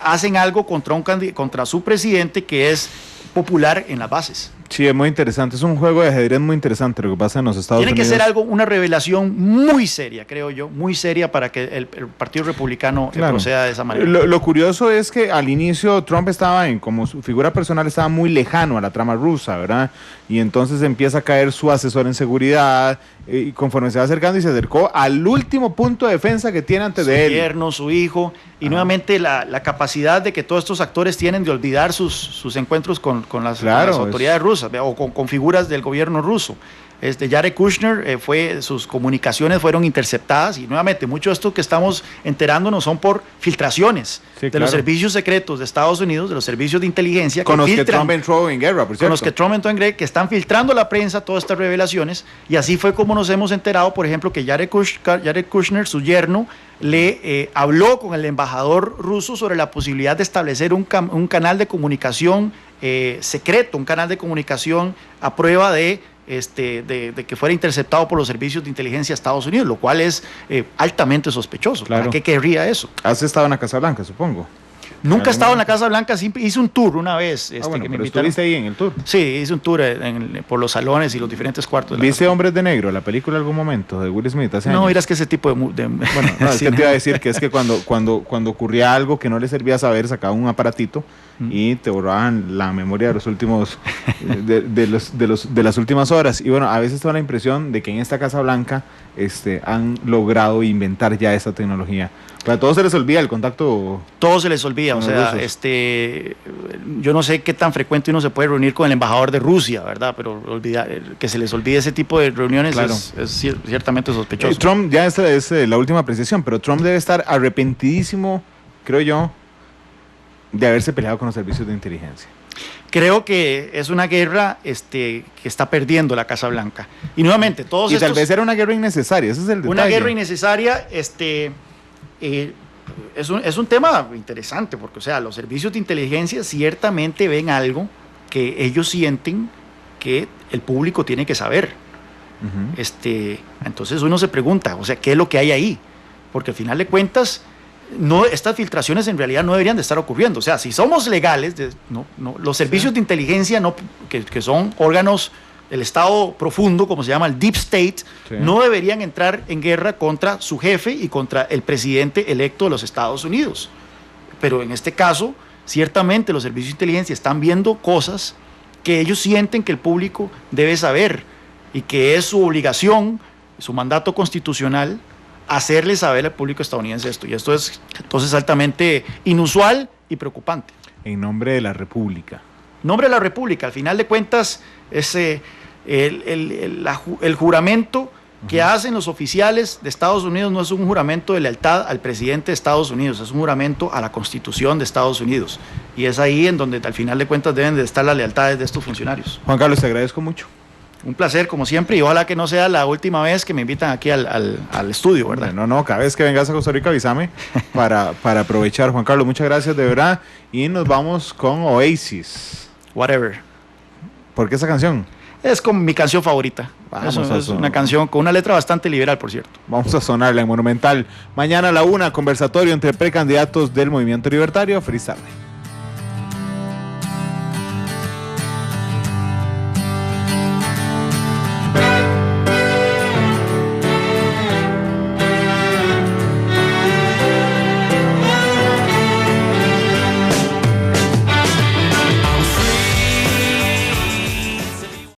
hacen algo contra su presidente, que es popular en las bases. Sí, es muy interesante. Es un juego de ajedrez muy interesante lo que pasa en los Estados Unidos. Tiene que ser una revelación muy seria, creo yo, muy seria para que el Partido Republicano proceda de esa manera. Lo curioso es que al inicio Trump estaba, como su figura personal, estaba muy lejano a la trama rusa, ¿verdad? Y entonces empieza a caer su asesor en seguridad, y conforme se va acercando, y se acercó al último punto de defensa que tiene antes de él. Su yerno, su hijo, y nuevamente la capacidad de que todos estos actores tienen de olvidar sus encuentros con las autoridades rusas o con figuras del gobierno ruso. Jared Kushner, sus comunicaciones fueron interceptadas, y nuevamente mucho de esto que estamos enterándonos son por filtraciones los servicios secretos de Estados Unidos, de los servicios de inteligencia con los que Trump entró en guerra, por cierto. Con los que Trump entró en guerra, que están filtrando a la prensa todas estas revelaciones, y así fue como nos hemos enterado, por ejemplo, que Jared Kushner, su yerno, le habló con el embajador ruso sobre la posibilidad de establecer un canal de comunicación secreto, un canal de comunicación a prueba de que fuera interceptado por los servicios de inteligencia de Estados Unidos, lo cual es altamente sospechoso. Claro. ¿Para qué querría eso? ¿Has estado en la Casa Blanca, supongo? Nunca he estado en la Casa Blanca, hice un tour una vez. Bueno, pero estuviste ahí en el tour. Sí, hice un tour por los salones y los diferentes cuartos. ¿Viste Hombres de Negro, la película, algún momento, de Will Smith hace años? No, miras que ese tipo de... Bueno, no, es que te iba a decir que es que cuando ocurría algo que no le servía saber, sacaban un aparatito y te borraban la memoria de los últimos de las últimas horas. Y bueno, a veces tengo la impresión de que en esta Casa Blanca han logrado inventar ya esta tecnología. A todos se les olvida el contacto. Todo se les olvida, o sea, yo no sé qué tan frecuente uno se puede reunir con el embajador de Rusia, ¿verdad? Pero que se les olvide ese tipo de reuniones es ciertamente sospechoso. Trump, ya esta es la última apreciación, pero Trump debe estar arrepentidísimo, creo yo, de haberse peleado con los servicios de inteligencia. Creo que es una guerra que está perdiendo la Casa Blanca. Y nuevamente, tal vez era una guerra innecesaria, ese es el detalle. Una guerra innecesaria, es un tema interesante, porque, o sea, los servicios de inteligencia ciertamente ven algo que ellos sienten que el público tiene que saber. Entonces uno se pregunta, o sea, ¿qué es lo que hay ahí? Porque al final de cuentas, estas filtraciones en realidad no deberían de estar ocurriendo. O sea, si somos legales, los servicios de inteligencia, que son órganos del Estado profundo, como se llama el Deep State, no deberían entrar en guerra contra su jefe y contra el presidente electo de los Estados Unidos. Pero en este caso, ciertamente los servicios de inteligencia están viendo cosas que ellos sienten que el público debe saber, y que es su obligación, su mandato constitucional, hacerle saber al público estadounidense esto. Y esto es entonces altamente inusual y preocupante. En nombre de la República. Nombre de la República. Al final de cuentas, es el juramento que hacen los oficiales de Estados Unidos no es un juramento de lealtad al presidente de Estados Unidos, es un juramento a la Constitución de Estados Unidos. Y es ahí en donde al final de cuentas deben de estar las lealtades de estos funcionarios. Juan Carlos, te agradezco mucho. Un placer, como siempre, y ojalá que no sea la última vez que me invitan aquí al estudio, ¿verdad? No, cada vez que vengas a Costa Rica avísame para aprovechar. Juan Carlos, muchas gracias de verdad. Y nos vamos con Oasis. Whatever. ¿Por qué esa canción? Es como mi canción favorita. Es una canción con una letra bastante liberal, por cierto. Vamos a sonarla en Monumental. Mañana a la 1, conversatorio entre precandidatos del Movimiento Libertario. Feliz tarde.